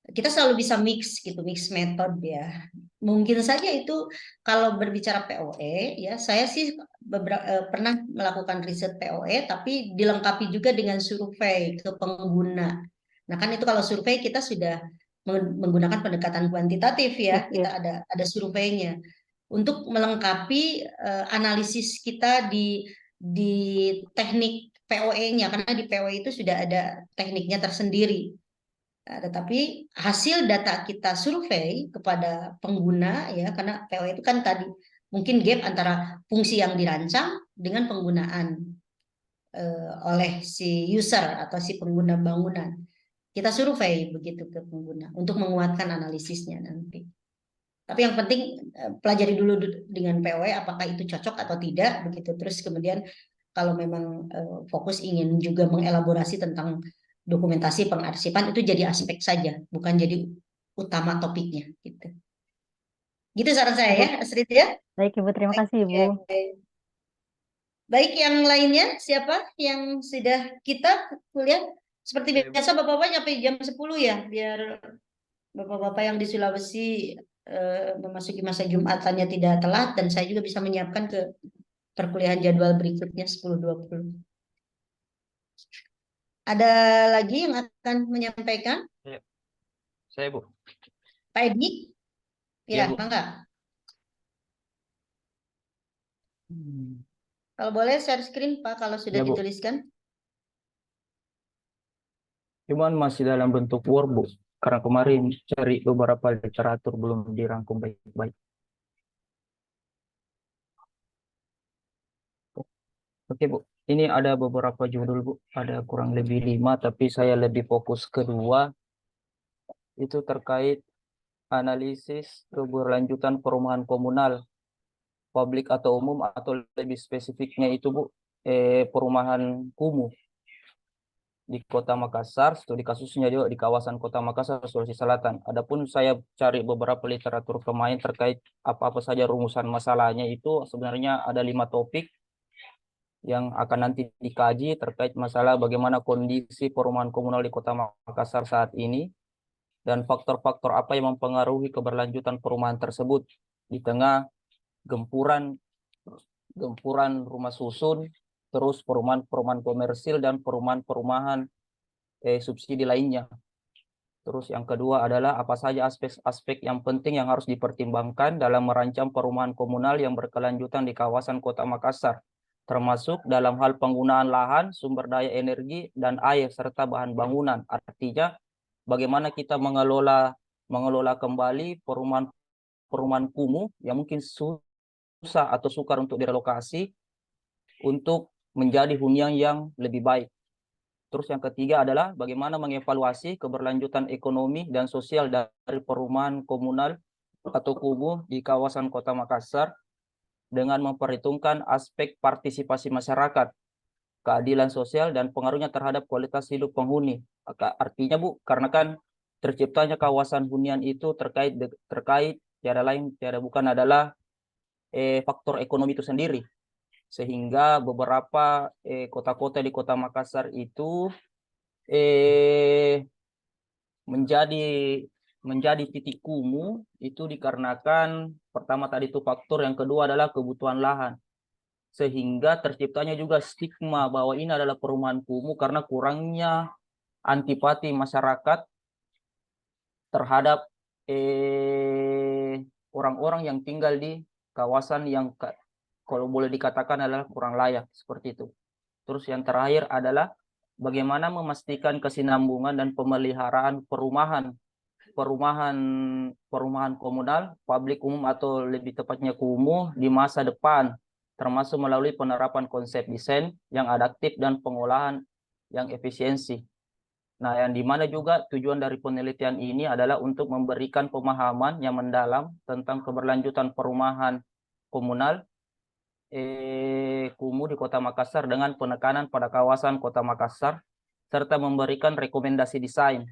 kita selalu bisa mix gitu, mix metode ya. Mungkin saja itu kalau berbicara POE ya, saya sih pernah melakukan riset POE tapi dilengkapi juga dengan survei ke pengguna. Nah, kan itu kalau survei kita sudah menggunakan pendekatan kuantitatif ya, Oke. kita ada surveinya untuk melengkapi analisis kita di teknik POE-nya, karena di POE itu sudah ada tekniknya tersendiri. Nah, tetapi hasil data kita survei kepada pengguna ya, karena POE itu kan tadi mungkin gap antara fungsi yang dirancang dengan penggunaan oleh si user atau si pengguna bangunan. Kita survei begitu ke pengguna untuk menguatkan analisisnya nanti. Tapi yang penting pelajari dulu dengan POE apakah itu cocok atau tidak begitu. Terus kemudian kalau memang fokus ingin juga mengelaborasi tentang dokumentasi pengarsipan itu jadi aspek saja, bukan jadi utama topiknya gitu. Gitu saran saya ya, Astrid ya. Baik Ibu, terima kasih Ibu. Baik, yang lainnya siapa yang sudah kita kuliah? Seperti biasa Bapak-bapak nyampe jam 10 ya, biar Bapak-bapak yang di Sulawesi memasuki masa Jumatannya tidak telat dan saya juga bisa menyiapkan ke perkuliahan jadwal berikutnya 10.20. Ada lagi yang akan menyampaikan? Saya, Bu. Pak Edi? Iya, Ya, Bu. Bangga. Kalau boleh share screen Pak kalau sudah Ya, Bu. dituliskan. Cuman masih dalam bentuk Word, Bu. Karena kemarin cari beberapa literatur belum dirangkum baik-baik. Oke, Bu. Ini ada beberapa judul, Bu. Ada kurang lebih 5, tapi saya lebih fokus kedua. Itu terkait analisis keberlanjutan perumahan komunal, publik atau umum, atau lebih spesifiknya itu, Bu, perumahan kumuh di Kota Makassar, studi kasusnya juga di kawasan Kota Makassar, Sulawesi Selatan. Adapun saya cari beberapa literatur pemain terkait apa-apa saja rumusan masalahnya, itu sebenarnya ada 5 topik yang akan nanti dikaji terkait masalah bagaimana kondisi perumahan komunal di Kota Makassar saat ini dan faktor-faktor apa yang mempengaruhi keberlanjutan perumahan tersebut di tengah gempuran rumah susun, terus perumahan komersil dan perumahan subsidi lainnya. Terus yang kedua adalah apa saja aspek-aspek yang penting yang harus dipertimbangkan dalam merancang perumahan komunal yang berkelanjutan di kawasan Kota Makassar, termasuk dalam hal penggunaan lahan, sumber daya energi, dan air, serta bahan bangunan. Artinya, bagaimana kita mengelola kembali perumahan kumuh yang mungkin susah atau sukar untuk direlokasi untuk menjadi hunian yang lebih baik. Terus yang ketiga adalah bagaimana mengevaluasi keberlanjutan ekonomi dan sosial dari perumahan komunal atau kumuh di kawasan Kota Makassar dengan memperhitungkan aspek partisipasi masyarakat, keadilan sosial, dan pengaruhnya terhadap kualitas hidup penghuni. Artinya, Bu, karena kan terciptanya kawasan hunian itu terkait tiada lain tiada bukan adalah faktor ekonomi itu sendiri. Sehingga beberapa kota-kota di Kota Makassar itu menjadi titik kumuh itu dikarenakan pertama tadi itu faktor, yang kedua adalah kebutuhan lahan. Sehingga terciptanya juga stigma bahwa ini adalah perumahan kumuh karena kurangnya antipati masyarakat terhadap orang-orang yang tinggal di kawasan yang kalau boleh dikatakan adalah kurang layak, seperti itu. Terus yang terakhir adalah bagaimana memastikan kesinambungan dan pemeliharaan perumahan komunal, publik umum atau lebih tepatnya kumuh di masa depan, termasuk melalui penerapan konsep desain yang adaptif dan pengolahan yang efisiensi. Nah, yang dimana juga tujuan dari penelitian ini adalah untuk memberikan pemahaman yang mendalam tentang keberlanjutan perumahan komunal kumuh di Kota Makassar dengan penekanan pada kawasan Kota Makassar, serta memberikan rekomendasi desain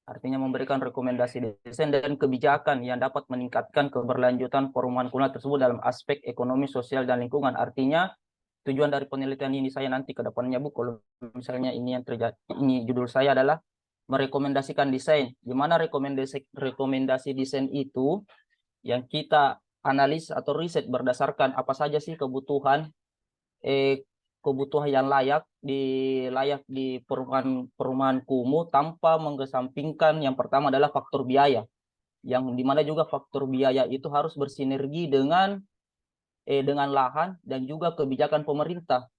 Artinya memberikan rekomendasi desain dan kebijakan yang dapat meningkatkan keberlanjutan perumahan komunal tersebut dalam aspek ekonomi, sosial, dan lingkungan. Artinya tujuan dari penelitian ini saya nanti ke depannya, Bu, kalau misalnya ini yang terjadi, ini judul saya adalah merekomendasikan desain. Di mana rekomendasi desain itu yang kita analis atau riset berdasarkan apa saja sih kebutuhan yang layak di perumahan kumuh tanpa mengesampingkan yang pertama adalah faktor biaya, yang dimana juga faktor biaya itu harus bersinergi dengan lahan dan juga kebijakan pemerintah,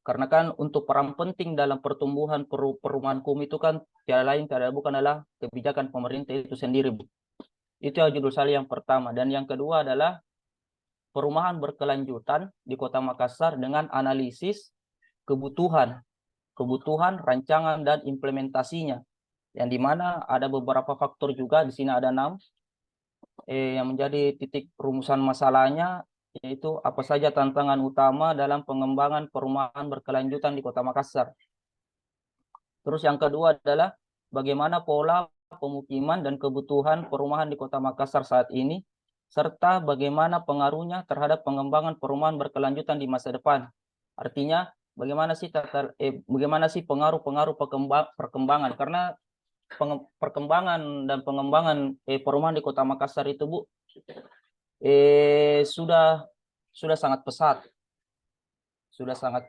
karena kan untuk peran penting dalam pertumbuhan perumahan kumuh itu kan tiada lain tiada bukan adalah kebijakan pemerintah itu sendiri, Bu. Itu judul saya yang pertama. Dan yang kedua adalah perumahan berkelanjutan di Kota Makassar dengan analisis kebutuhan, rancangan, dan implementasinya. Yang dimana ada beberapa faktor juga, di sini ada 6, yang menjadi titik rumusan masalahnya, yaitu apa saja tantangan utama dalam pengembangan perumahan berkelanjutan di Kota Makassar. Terus yang kedua adalah bagaimana pola pemukiman dan kebutuhan perumahan di Kota Makassar saat ini, serta bagaimana pengaruhnya terhadap pengembangan perumahan berkelanjutan di masa depan. Artinya bagaimana sih pengaruh-pengaruh perkembangan, karena perkembangan dan pengembangan perumahan di Kota Makassar itu, Bu, sudah sangat pesat. Sudah sangat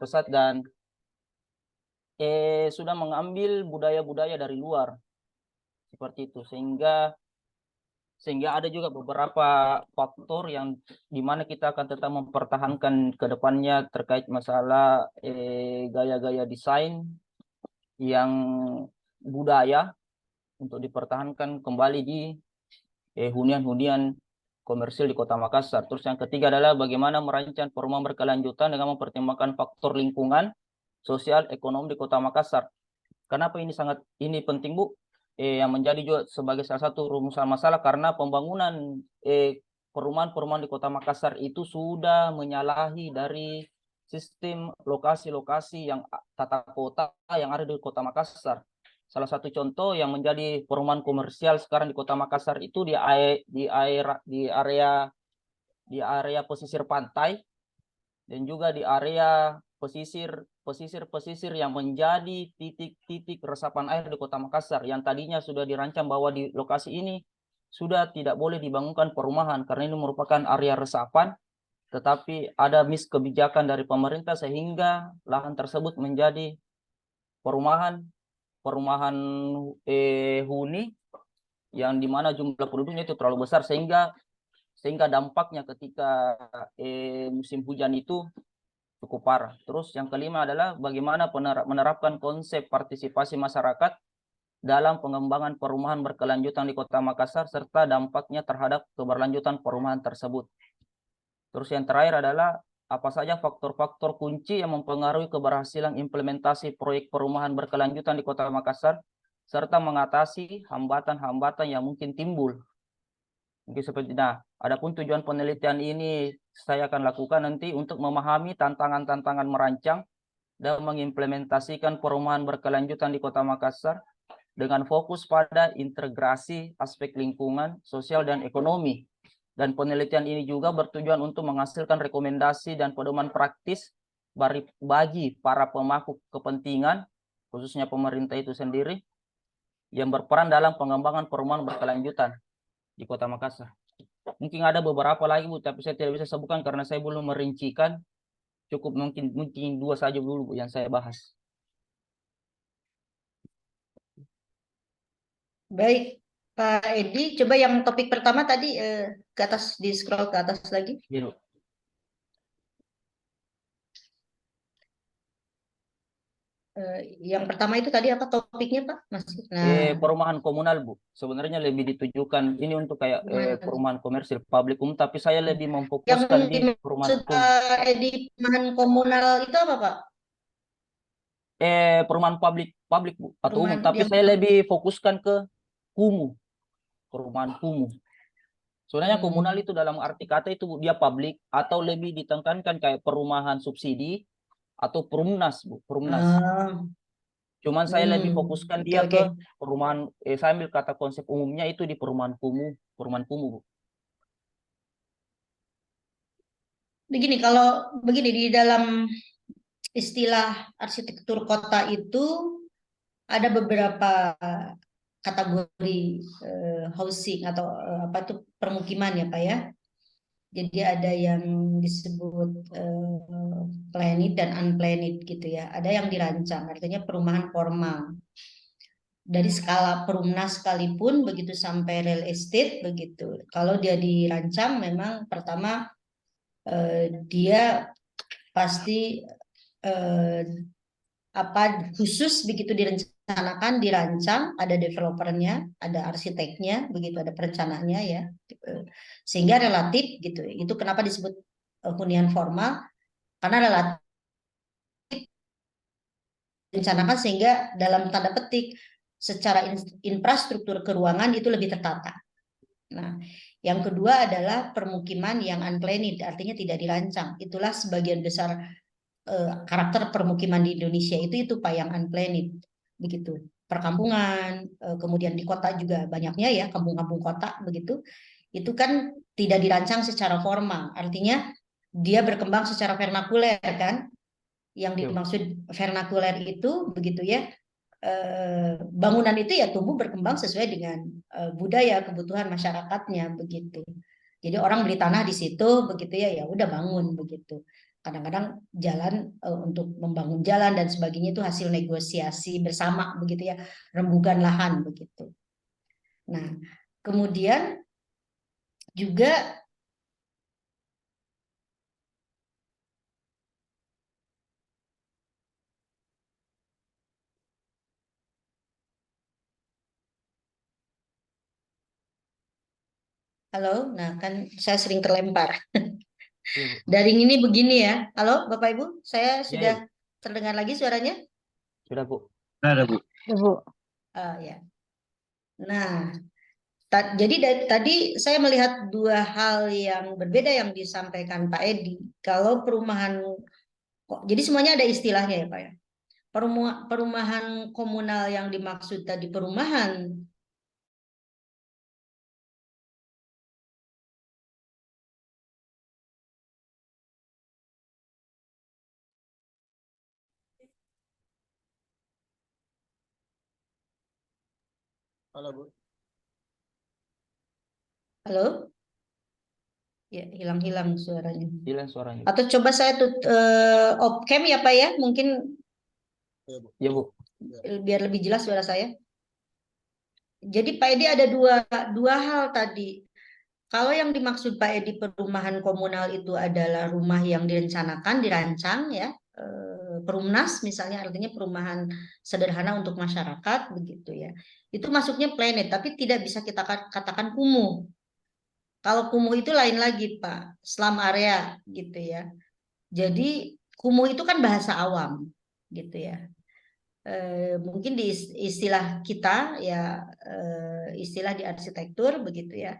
pesat dan sudah mengambil budaya-budaya dari luar. Seperti itu, sehingga ada juga beberapa faktor yang dimana kita akan tetap mempertahankan ke depannya terkait masalah gaya-gaya desain yang budaya untuk dipertahankan kembali di hunian-hunian komersil di Kota Makassar. Terus yang ketiga adalah bagaimana merancang perumahan berkelanjutan dengan mempertimbangkan faktor lingkungan, sosial, ekonomi di Kota Makassar. Kenapa ini penting, Bu? Yang menjadi juga sebagai salah satu rumusan masalah, karena pembangunan perumahan-perumahan di Kota Makassar itu sudah menyalahi dari sistem lokasi-lokasi yang tata kota yang ada di Kota Makassar. Salah satu contoh yang menjadi perumahan komersial sekarang di Kota Makassar itu di area pesisir pantai dan juga di area pesisir yang menjadi titik-titik resapan air di Kota Makassar, yang tadinya sudah dirancang bahwa di lokasi ini sudah tidak boleh dibangunkan perumahan karena ini merupakan area resapan, tetapi ada kebijakan dari pemerintah sehingga lahan tersebut menjadi perumahan huni yang dimana jumlah penduduknya itu terlalu besar, sehingga dampaknya ketika musim hujan itu cukup parah. Terus yang kelima adalah bagaimana menerapkan konsep partisipasi masyarakat dalam pengembangan perumahan berkelanjutan di Kota Makassar serta dampaknya terhadap keberlanjutan perumahan tersebut. Terus yang terakhir adalah apa saja faktor-faktor kunci yang mempengaruhi keberhasilan implementasi proyek perumahan berkelanjutan di Kota Makassar serta mengatasi hambatan-hambatan yang mungkin timbul. Mungkin seperti adapun tujuan penelitian ini saya akan lakukan nanti untuk memahami tantangan-tantangan merancang dan mengimplementasikan perumahan berkelanjutan di Kota Makassar dengan fokus pada integrasi aspek lingkungan, sosial, dan ekonomi. Dan penelitian ini juga bertujuan untuk menghasilkan rekomendasi dan pedoman praktis bagi para pemangku kepentingan, khususnya pemerintah itu sendiri, yang berperan dalam pengembangan perumahan berkelanjutan di Kota Makassar. Mungkin ada beberapa lagi, Bu, tapi saya tidak bisa sebutkan karena saya belum merincikan. Cukup mungkin 2 saja dulu, Bu, yang saya bahas. Baik, Pak Edi, coba yang topik pertama tadi ke atas, di scroll ke atas lagi. Gitu. Yang pertama itu tadi apa topiknya, Pak? Masih. Perumahan komunal, Bu. Sebenarnya lebih ditujukan ini untuk kayak perumahan komersil publik umum, tapi saya lebih memfokuskan di perumahan Edi, perumahan komunal itu apa, Pak? Perumahan publik, Bu, atau umum, tapi yang saya lebih fokuskan ke kumuh, perumahan kumuh. Sebenarnya komunal itu dalam arti kata itu, Bu, dia publik atau lebih ditekankan kayak perumahan subsidi atau perumnas, Bu, perumnas. Cuman saya lebih Hmm, fokuskan oke dia oke. ke perumahan, saya ambil kata konsep umumnya itu di perumahan kumuh, Bu. Begini, kalau begini di dalam istilah arsitektur kota itu ada beberapa kategori housing atau apa itu permukiman ya Pak ya. Jadi ada yang disebut planned dan unplanned gitu ya. Ada yang dirancang, artinya perumahan formal. Dari skala perumnas sekalipun begitu sampai real estate begitu. Kalau dia dirancang memang pertama dia pasti eh, apa khusus begitu direncanakan, dirancang, ada developernya, ada arsiteknya, begitu ada perencanaannya ya. Sehingga relatif gitu. Itu kenapa disebut hunian formal karena relatif direncanakan sehingga dalam tanda petik secara infrastruktur keuangan itu lebih tertata. Nah, yang kedua adalah permukiman yang unplanned, artinya tidak dirancang. Itulah sebagian besar karakter permukiman di Indonesia itu Pak yang unplanned, begitu. Perkampungan, kemudian di kota juga banyaknya ya kampung-kampung kota begitu. Itu kan tidak dirancang secara formal, artinya dia berkembang secara vernakuler kan. Yang dimaksud vernakuler itu begitu ya. Bangunan itu ya tumbuh berkembang sesuai dengan budaya kebutuhan masyarakatnya begitu. Jadi orang beli tanah di situ begitu ya ya udah bangun begitu. Kadang-kadang jalan untuk membangun jalan dan sebagainya itu hasil negosiasi bersama begitu ya, rembugan lahan begitu. Nah, kemudian juga halo, nah kan saya sering terlempar. Iya, Bu. Daring ini begini ya. Halo Bapak Ibu, saya Iya, sudah iya, Bu. terdengar lagi suaranya? Sudah, Bu. Ada, Bu. Ya, Bu. Ya. Nah, jadi tadi saya melihat dua hal yang berbeda yang disampaikan Pak Edi. Kalau perumahan, jadi semuanya ada istilahnya ya Pak ya. Perumahan komunal yang dimaksud tadi perumahan Halo, Bu. halo, ya hilang-hilang suaranya. Hilang suaranya. Atau coba saya off cam ya Pak ya, mungkin Iya, Bu. Iya, Bu. biar lebih jelas suara saya. Jadi Pak Edi ada dua hal tadi. Kalau yang dimaksud Pak Edi perumahan komunal itu adalah rumah yang direncanakan, dirancang ya, perumnas misalnya artinya perumahan sederhana untuk masyarakat begitu ya. Itu masuknya planet, tapi tidak bisa kita katakan kumuh. Kalau kumuh itu lain lagi Pak, slum area gitu ya. Jadi kumuh itu kan bahasa awam gitu ya. Mungkin di istilah kita ya, istilah di arsitektur begitu ya.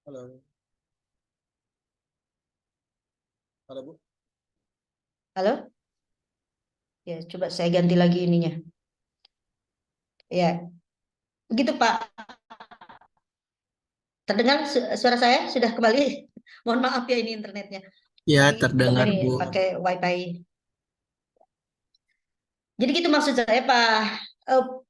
Halo. Halo, Bu. Halo? Ya, coba saya ganti lagi ininya. Ya, begitu Pak. Terdengar suara saya sudah kembali? Mohon maaf ya ini internetnya. Ya, Ini terdengar, ini Bu. pakai WiFi. Jadi gitu maksud saya Pak.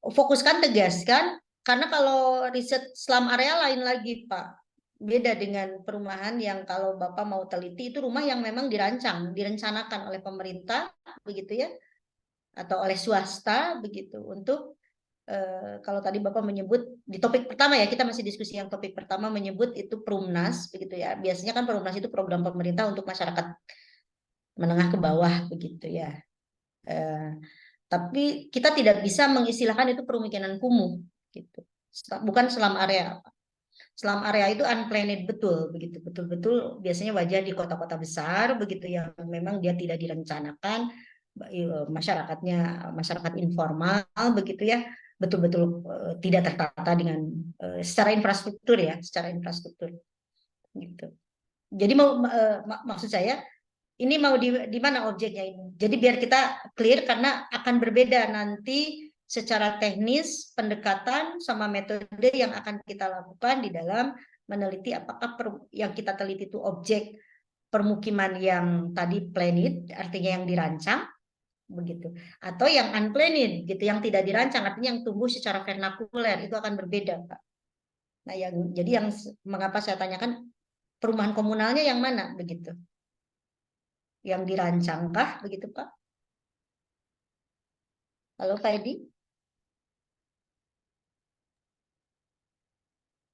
Fokuskan, tegaskan. Karena kalau riset slum area lain lagi Pak. Beda dengan perumahan yang kalau Bapak mau teliti itu rumah yang memang dirancang, direncanakan oleh pemerintah begitu ya, atau oleh swasta begitu untuk kalau tadi Bapak menyebut di topik pertama ya, kita masih diskusi yang topik pertama menyebut itu perumnas begitu ya. Biasanya kan perumnas itu program pemerintah untuk masyarakat menengah ke bawah begitu ya. Tapi kita tidak bisa mengistilahkan itu permukiman kumuh gitu. Bukan slum area. Slum area itu unplanned betul begitu, betul-betul biasanya wajar di kota-kota besar begitu yang memang dia tidak direncanakan masyarakatnya masyarakat informal begitu ya, betul-betul tidak tertata dengan secara infrastruktur ya, secara infrastruktur gitu. Jadi maksud saya ini mau di mana objeknya ini. Jadi biar kita clear karena akan berbeda nanti secara teknis pendekatan sama metode yang akan kita lakukan di dalam meneliti apakah yang kita teliti itu objek permukiman yang tadi planned, artinya yang dirancang begitu, atau yang unplanned gitu, yang tidak dirancang, artinya yang tumbuh secara vernakuler, itu akan berbeda, Pak. Nah, jadi yang mengapa saya tanyakan perumahan komunalnya yang mana begitu? Yang dirancangkah begitu, Pak? Halo, Pak Edi?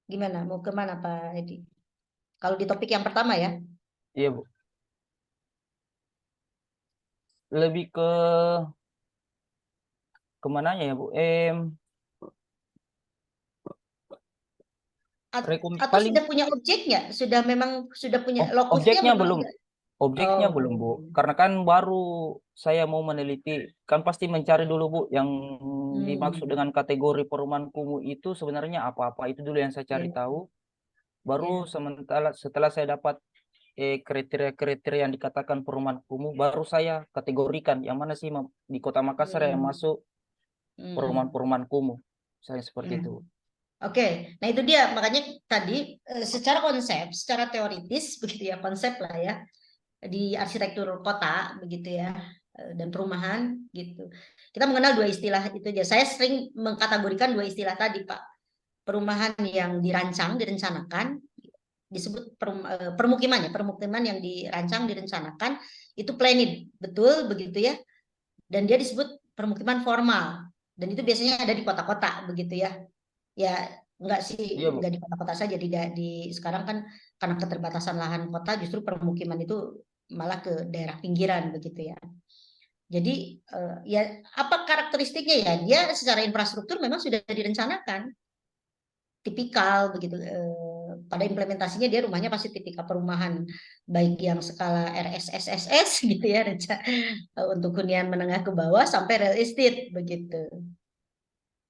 Gimana? Mau kemana, Pak Edi? Kalau di topik yang pertama ya? Iya, Bu. Lebih ke kemananya ya, Bu? Atau paling sudah punya objeknya? Sudah punya lokusnya objeknya memang belum. enggak? Objeknya belum, Bu. Karena kan baru saya mau meneliti, kan pasti mencari dulu, Bu, yang dimaksud dengan kategori perumahan kumuh itu sebenarnya apa-apa. Itu dulu yang saya cari tahu. Baru setelah saya dapat kriteria-kriteria yang dikatakan perumahan kumuh, baru saya kategorikan yang mana sih di Kota Makassar yang masuk perumahan-perumahan kumuh. Saya seperti itu. Oke, nah itu dia makanya tadi secara konsep, secara teoritis begitu ya, konsep lah ya di arsitektur kota begitu ya dan perumahan gitu. Kita mengenal dua istilah itu aja. Saya sering mengkategorikan dua istilah tadi, Pak. Perumahan yang direncanakan disebut permukiman yang dirancang, direncanakan itu planned, betul begitu ya. Dan dia disebut permukiman formal. Dan itu biasanya ada di kota-kota begitu ya. Ya enggak sih, Iya, Bu. enggak di kota-kota saja, di sekarang kan karena keterbatasan lahan kota justru permukiman itu malah ke daerah pinggiran begitu ya. Jadi ya apa karakteristiknya ya? Dia secara infrastruktur memang sudah direncanakan tipikal begitu. Pada implementasinya dia rumahnya pasti tipikal perumahan baik yang skala RSSSS gitu ya, untuk hunian menengah ke bawah sampai real estate begitu.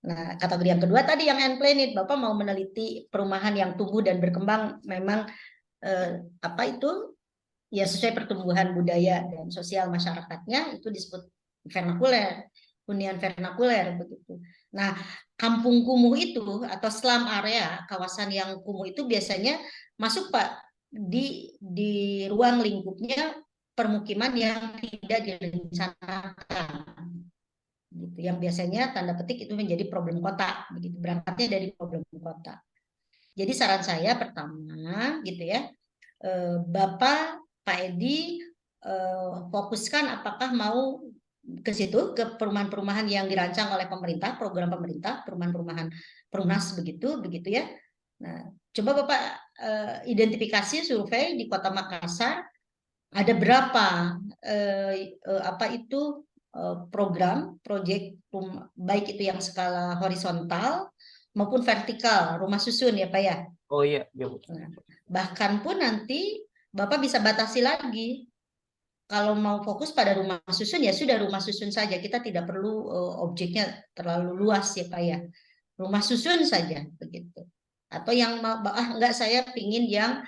Nah, kategori yang kedua tadi yang unplanned, Bapak mau meneliti perumahan yang tumbuh dan berkembang memang apa itu ya sesuai pertumbuhan budaya dan sosial masyarakatnya, itu disebut vernakuler, hunian vernakuler begitu. Nah, kampung kumuh itu atau slum area, kawasan yang kumuh itu biasanya masuk, Pak, di ruang lingkupnya permukiman yang tidak direncanakan gitu, yang biasanya tanda petik itu menjadi problem kota begitu, berangkatnya dari problem kota. Jadi saran saya pertama gitu ya, Bapak Pak Edi fokuskan apakah mau ke situ, ke perumahan-perumahan yang dirancang oleh pemerintah, program pemerintah, perumahan-perumahan Perumnas begitu ya. Nah, coba Bapak identifikasi survei di Kota Makassar ada berapa apa itu program, proyek baik itu yang skala horizontal maupun vertikal, rumah susun ya Pak ya. Oh iya, ya, Bu. Nah, bahkan pun nanti Bapak bisa batasi lagi. Kalau mau fokus pada rumah susun ya sudah rumah susun saja. Kita tidak perlu objeknya terlalu luas ya Pak ya. Rumah susun saja begitu. Atau yang enggak, saya pingin yang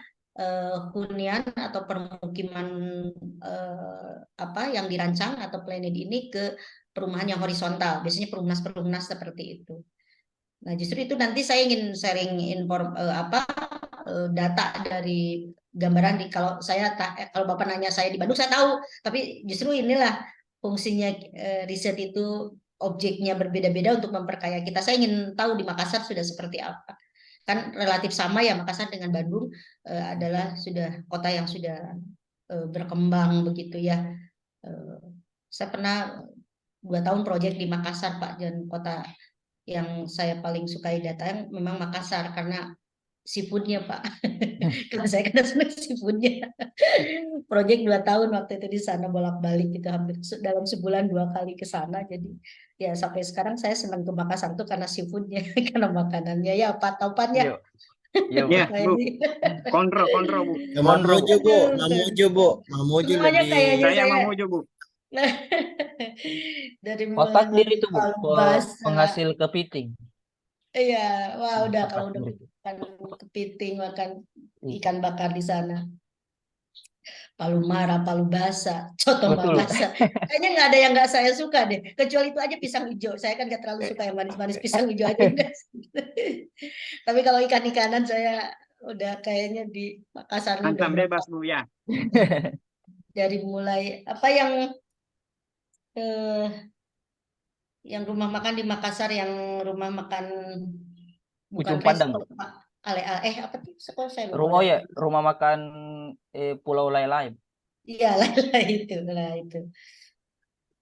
hunian atau permukiman apa yang dirancang atau planned ini ke perumahan yang horizontal. Biasanya perumnas seperti itu. Nah, justru itu nanti saya ingin sharing data dari gambaran kalau Bapak nanya saya di Bandung saya tahu, tapi justru inilah fungsinya riset itu, objeknya berbeda-beda untuk memperkaya kita. Saya ingin tahu di Makassar sudah seperti apa. Kan relatif sama ya Makassar dengan Bandung, adalah sudah kota yang sudah berkembang begitu ya. Saya pernah 2 tahun proyek di Makassar Pak, dan kota yang saya paling sukai datang memang Makassar karena seafoodnya Pak. Karena saya kena senang seafoodnya. Proyek 2 tahun waktu itu di sana bolak-balik gitu, hampir dalam sebulan 2 kali ke sana. Jadi ya sampai sekarang saya senang ke Makassar tuh karena seafoodnya, karena makanannya ya apa taupannya. Iya, Bu. Ya, Bu. Kontrol, Bu. Mamuju, Bu. Mamuju Semuanya lebih. kayaknya Saya Mamuju, Bu. Dari Oh, mulai takdir nanti itu Bu, palu basah. penghasil kepiting. Iya, wah udah kalau udah Takdir itu. makan kepiting, makan Iya. ikan bakar di sana. Palu mara, palu basah, coto Betul. Makassar. Kayaknya nggak ada yang nggak saya suka deh. Kecuali itu aja pisang hijau. Saya kan nggak terlalu suka yang manis-manis, pisang hijau aja enggak. Tapi kalau ikan-ikanan saya udah kayaknya di Makassar ini udah Hantam berapa. bebas Bu ya. Dari mulai apa eh, yang rumah makan di Makassar, yang rumah makan bukan Ujung Pandang. resto, Pak. Apa tuh? Sekolah saya lupa. Rumah ya, rumah makan Pulau Lai-Lai. Iya lah itu.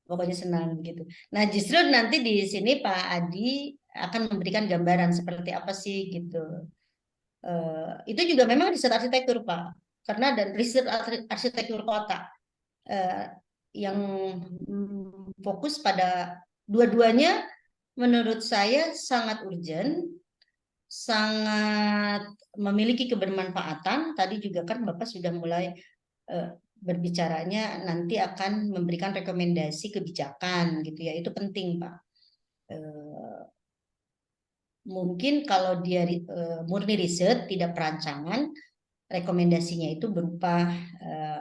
Pokoknya senang gitu. Nah, justru nanti di sini Pak Adi akan memberikan gambaran seperti apa sih gitu. Itu juga memang riset arsitektur Pak, karena dan riset arsitektur kota yang fokus pada dua-duanya menurut saya sangat urgent, sangat memiliki kebermanfaatan. Tadi juga kan Bapak sudah mulai berbicaranya nanti akan memberikan rekomendasi kebijakan gitu ya, itu penting Pak. Mungkin kalau dia murni riset tidak perancangan, rekomendasinya itu berupa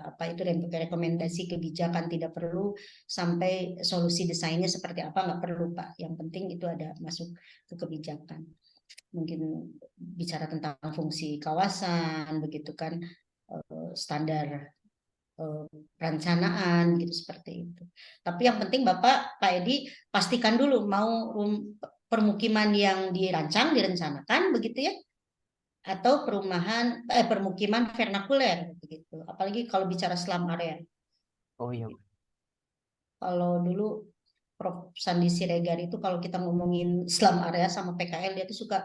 apa itu rekomendasi kebijakan, tidak perlu sampai solusi desainnya seperti apa, nggak perlu Pak. Yang penting itu ada masuk ke kebijakan. Mungkin bicara tentang fungsi kawasan begitu kan, standar perencanaan gitu seperti itu. Tapi yang penting Bapak Pak Edi pastikan dulu mau permukiman yang direncanakan begitu ya, atau permukiman vernakuler begitu. Apalagi kalau bicara slum area. Oh iya. Kalau dulu Prof Sandi Siregar itu kalau kita ngomongin slum area sama PKL dia tuh suka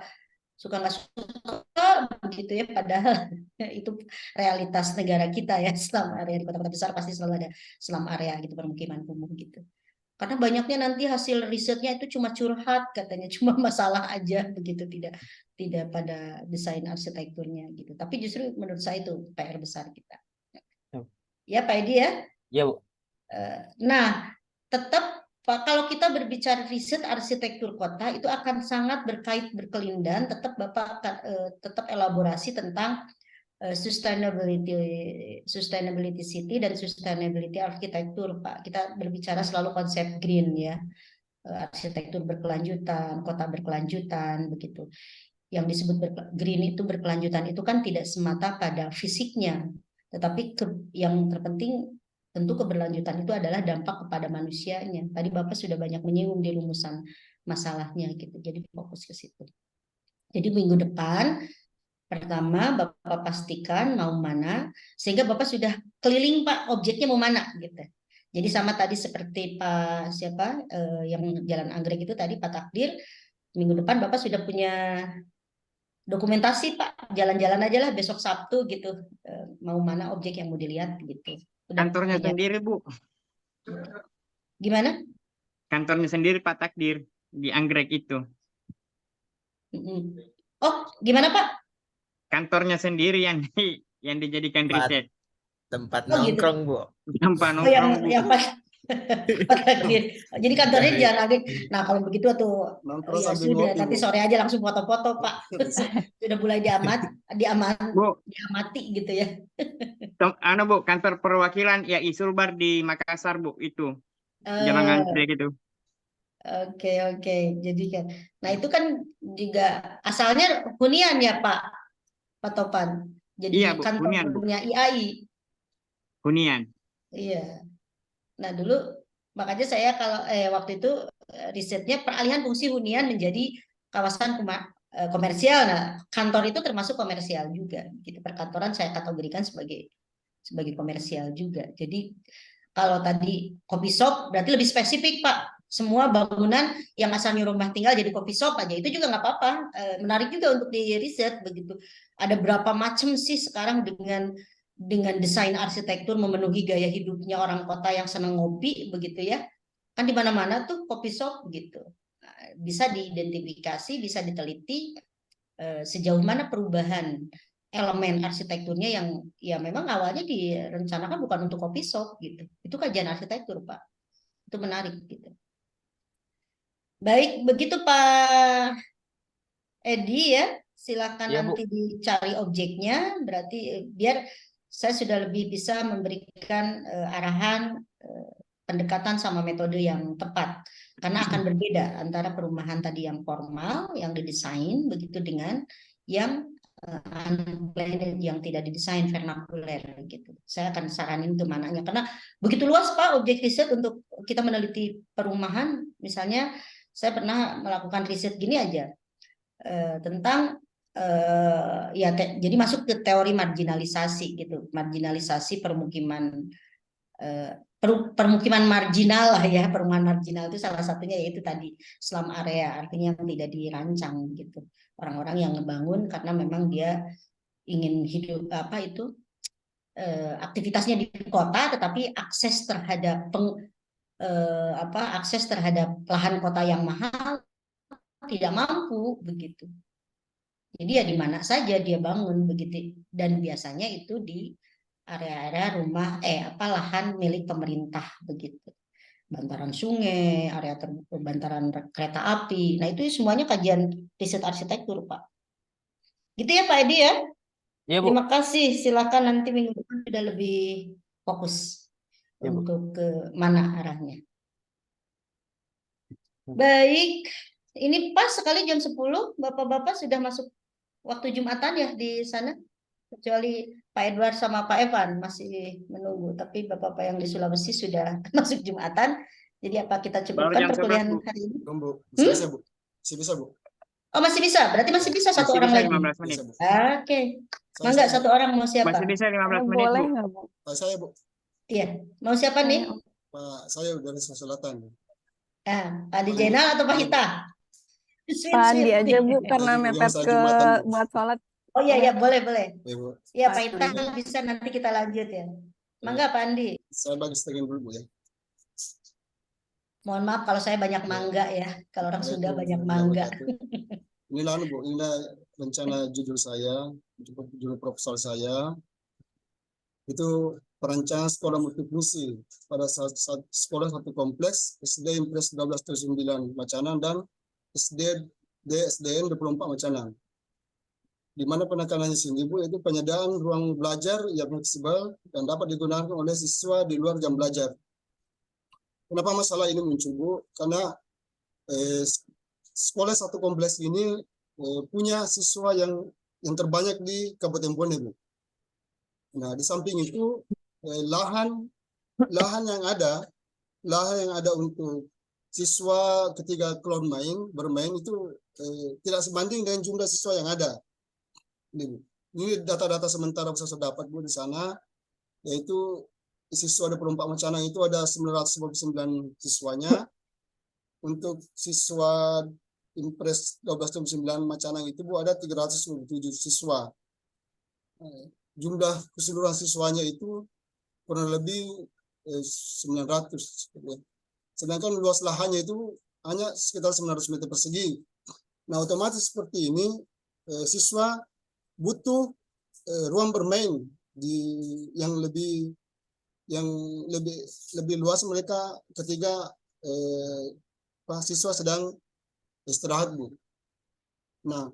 nggak suka begitu ya, padahal itu realitas negara kita ya. Slum area di kota-kota besar pasti selalu ada slum area gitu, permukiman kumuh gitu. Karena banyaknya nanti hasil risetnya itu cuma curhat katanya, cuma masalah aja begitu, tidak pada desain arsitekturnya gitu. Tapi justru menurut saya itu PR besar kita. Ya Pak Edi ya. Ya Bu. Nah, tetap Pak, kalau kita berbicara riset arsitektur kota itu akan sangat berkelindan. Tetap Bapak akan tetap elaborasi tentang sustainability city dan sustainability arsitektur Pak. Kita berbicara selalu konsep green ya, arsitektur berkelanjutan, kota berkelanjutan begitu. Yang disebut green itu berkelanjutan itu kan tidak semata pada fisiknya, tetapi yang terpenting tentu keberlanjutan itu adalah dampak kepada manusianya. Tadi Bapak sudah banyak menyinggung di rumusan masalahnya gitu. Jadi fokus ke situ. Jadi minggu depan pertama Bapak pastikan mau mana, sehingga Bapak sudah keliling Pak objeknya mau mana gitu. Jadi sama tadi seperti Pak siapa yang Jalan Anggrek itu tadi Pak Takdir, minggu depan Bapak sudah punya dokumentasi Pak, jalan-jalan aja lah besok Sabtu gitu, mau mana objek yang mau dilihat gitu. Udah Kantornya punya. sendiri Bu. Gimana? Kantornya sendiri Pak Takdir di Anggrek itu. Oh, gimana Pak? Kantornya sendiri yang dijadikan riset. Tempat Oh, gitu. nongkrong Bu. Tempat Oh, yang nongkrong Bu. Pak Takdir. Jadi kantornya Jalan Anggrek. Nah, kalau begitu tuh Nongkrong ya sambil sudah, ngopi, nanti Bu. sore aja langsung foto-foto Pak. Sudah mulai Bu, diamati gitu ya. Bu, kantor perwakilan ya Isulbar di Makassar Bu itu. Jalan Anggrek gitu. Oke. Jadi kan, nah itu kan juga asalnya hunian ya Pak Topan. Jadi Iya Bu, hunian Bu. kantornya IAI. Hunian. Iya. Nah dulu makanya saya kalau waktu itu risetnya peralihan fungsi hunian menjadi kawasan komersial. Nah kantor itu termasuk komersial juga. Gitu, perkantoran saya kategorikan sebagai komersial juga. Jadi kalau tadi kopi shop berarti lebih spesifik Pak. Semua bangunan yang asalnya rumah tinggal jadi kopi shop aja itu juga nggak apa-apa. Menarik juga untuk di riset begitu. Ada berapa macam sih sekarang dengan desain arsitektur memenuhi gaya hidupnya orang kota yang senang ngopi begitu ya. Kan di mana-mana tuh kopi shop gitu. Bisa diidentifikasi, bisa diteliti sejauh mana perubahan elemen arsitekturnya yang ya memang awalnya direncanakan bukan untuk kopi shop gitu. Itu kajian arsitektur Pak. Itu menarik gitu. Baik, begitu Pak Edi ya. Silakan Iya, Bu. nanti dicari objeknya. Berarti biar saya sudah lebih bisa memberikan arahan pendekatan sama metode yang tepat. Karena akan berbeda antara perumahan tadi yang formal, yang didesain begitu dengan yang unplanned, yang tidak didesain vernakuler gitu. Saya akan saranin ke mananya karena begitu luas Pak objek riset untuk kita meneliti perumahan. Misalnya saya pernah melakukan riset gini aja tentang jadi masuk ke teori marginalisasi gitu, marginalisasi permukiman permukiman marginal lah ya. Perumahan marginal itu salah satunya yaitu tadi slum area, artinya yang tidak dirancang gitu. Orang-orang yang ngebangun karena memang dia ingin hidup aktivitasnya di kota, tetapi akses terhadap akses terhadap lahan kota yang mahal tidak mampu begitu. Jadi ya di mana saja dia bangun begitu, dan biasanya itu di area-area rumah lahan milik pemerintah begitu. Bantaran sungai, area bantaran kereta api. Nah, itu semuanya kajian riset arsitektur, Pak. Gitu ya, Pak Edi ya. Iya, Bu. Terima kasih. Silakan nanti minggu depan sudah lebih fokus Iya, Bu. untuk ke mana arahnya. Baik. Ini pas sekali jam 10. Bapak-bapak sudah masuk waktu Jumatan ya di sana. Kecuali Pak Edward sama Pak Evan masih menunggu. Tapi Bapak-bapak yang di Sulawesi sudah masuk Jumatan. Jadi apa kita Baru cukupkan jam 11, perkuliahan Bu. hari ini? Bu, bisa, Bu. Bisa, Bu. Oh, masih bisa. Berarti masih bisa satu Masih orang bisa lagi. 15 menit. Bisa, Bu. Oke. Mangga satu orang mau siapa? Masih bisa 15 menit, Boleh Bu. nggak, Bu? Saya, Bu. Iya. Mau siapa nih? Pak, saya dari Selatan. Pak Adi Jenal atau Pak Hita? Pak Andi aja, Bu, karena Yang mepet saya ke Jumatan, Bu. buat sholat. Oh iya, boleh. Ya, Bu. Iya, Pak Hita bisa, nanti kita lanjut ya. Mangga Pak Andi. Saya bagi setengah dulu, Bu, ya. Mohon maaf kalau saya banyak mangga ya. Kalau orang Sunda banyak mangga. Inilah, Bu, inilah rencana judul saya, judul proposal saya. Itu perancangan sekolah multifungsi pada sekolah satu kompleks SD Impres 1279 Macanan dan SDN 24 Macanan. Di mana penekanannya sini, Bu, yaitu penyediaan ruang belajar yang fleksibel dan dapat digunakan oleh siswa di luar jam belajar. Kenapa masalah ini muncul, Bu? Karena sekolah satu kompleks ini punya siswa yang terbanyak di Kabupaten Bone, Bu. Nah, di samping itu lahan yang ada untuk siswa ketika keluar bermain itu tidak sebanding dengan jumlah siswa yang ada. Ini data-data sementara saya dapat, Bu, di sana, yaitu siswa 24 Macanang itu ada 959 siswanya. Untuk siswa Impres 1279 Macanang itu, Bu, ada 327 siswa. Jumlah keseluruhan siswanya itu kurang lebih 900. Sedangkan luas lahannya itu hanya sekitar 900 meter persegi. Nah, otomatis seperti ini siswa butuh ruang bermain yang lebih luas mereka ketika siswa sedang istirahat, Bu. Nah,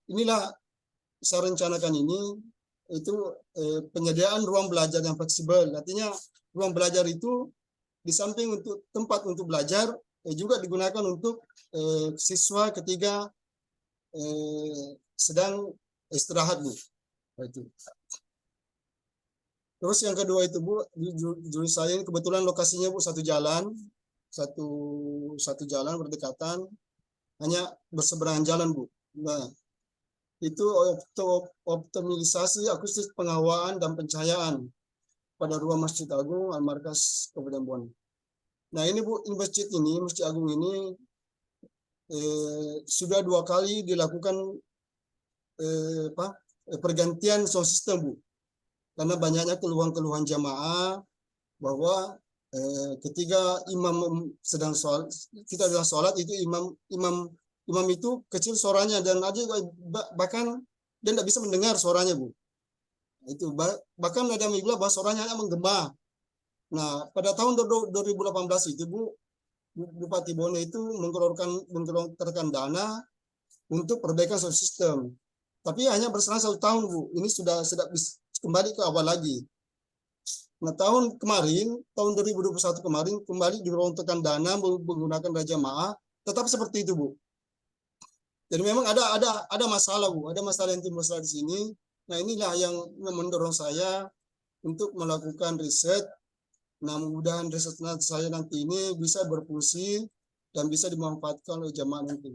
inilah saya rencanakan ini, itu penyediaan ruang belajar yang fleksibel. Artinya ruang belajar itu di samping untuk tempat untuk belajar juga digunakan untuk siswa ketika sedang istirahat, Bu. Itu. Terus yang kedua itu, Bu, judul saya ini kebetulan lokasinya, Bu, satu jalan berdekatan, hanya berseberangan jalan, Bu. Nah, itu optimalisasi akustik penghawaan dan pencahayaan pada ruang Masjid Agung Al-Markas Kabupaten Bone. Nah, ini, Bu, Masjid Agung ini sudah 2 kali dilakukan pergantian sound system, Bu. Karena banyaknya keluhan-keluhan jamaah bahwa ketika imam sedang sholat, kita dalam sholat itu imam itu kecil suaranya dan bahkan dia tidak bisa mendengar suaranya, Bu. Itu bahkan ada yang bilang bahwa suaranya hanya menggema. Nah, pada tahun 2018 itu Bu, Bupati Bone itu menggelontorkan dana untuk perbaikan sound system. Tapi hanya berselang 1 tahun Bu, ini sudah kembali ke awal lagi. Nah, tahun 2021 kemarin kembali digelontorkan dana menggunakan Raja Maa, tetap seperti itu Bu. Jadi memang ada masalah Bu, ada masalah yang timbul di sini. Nah, inilah yang mendorong saya untuk melakukan riset. Nah, mudah-mudahan riset saya nanti ini bisa berfungsi dan bisa dimanfaatkan oleh jamaah nanti.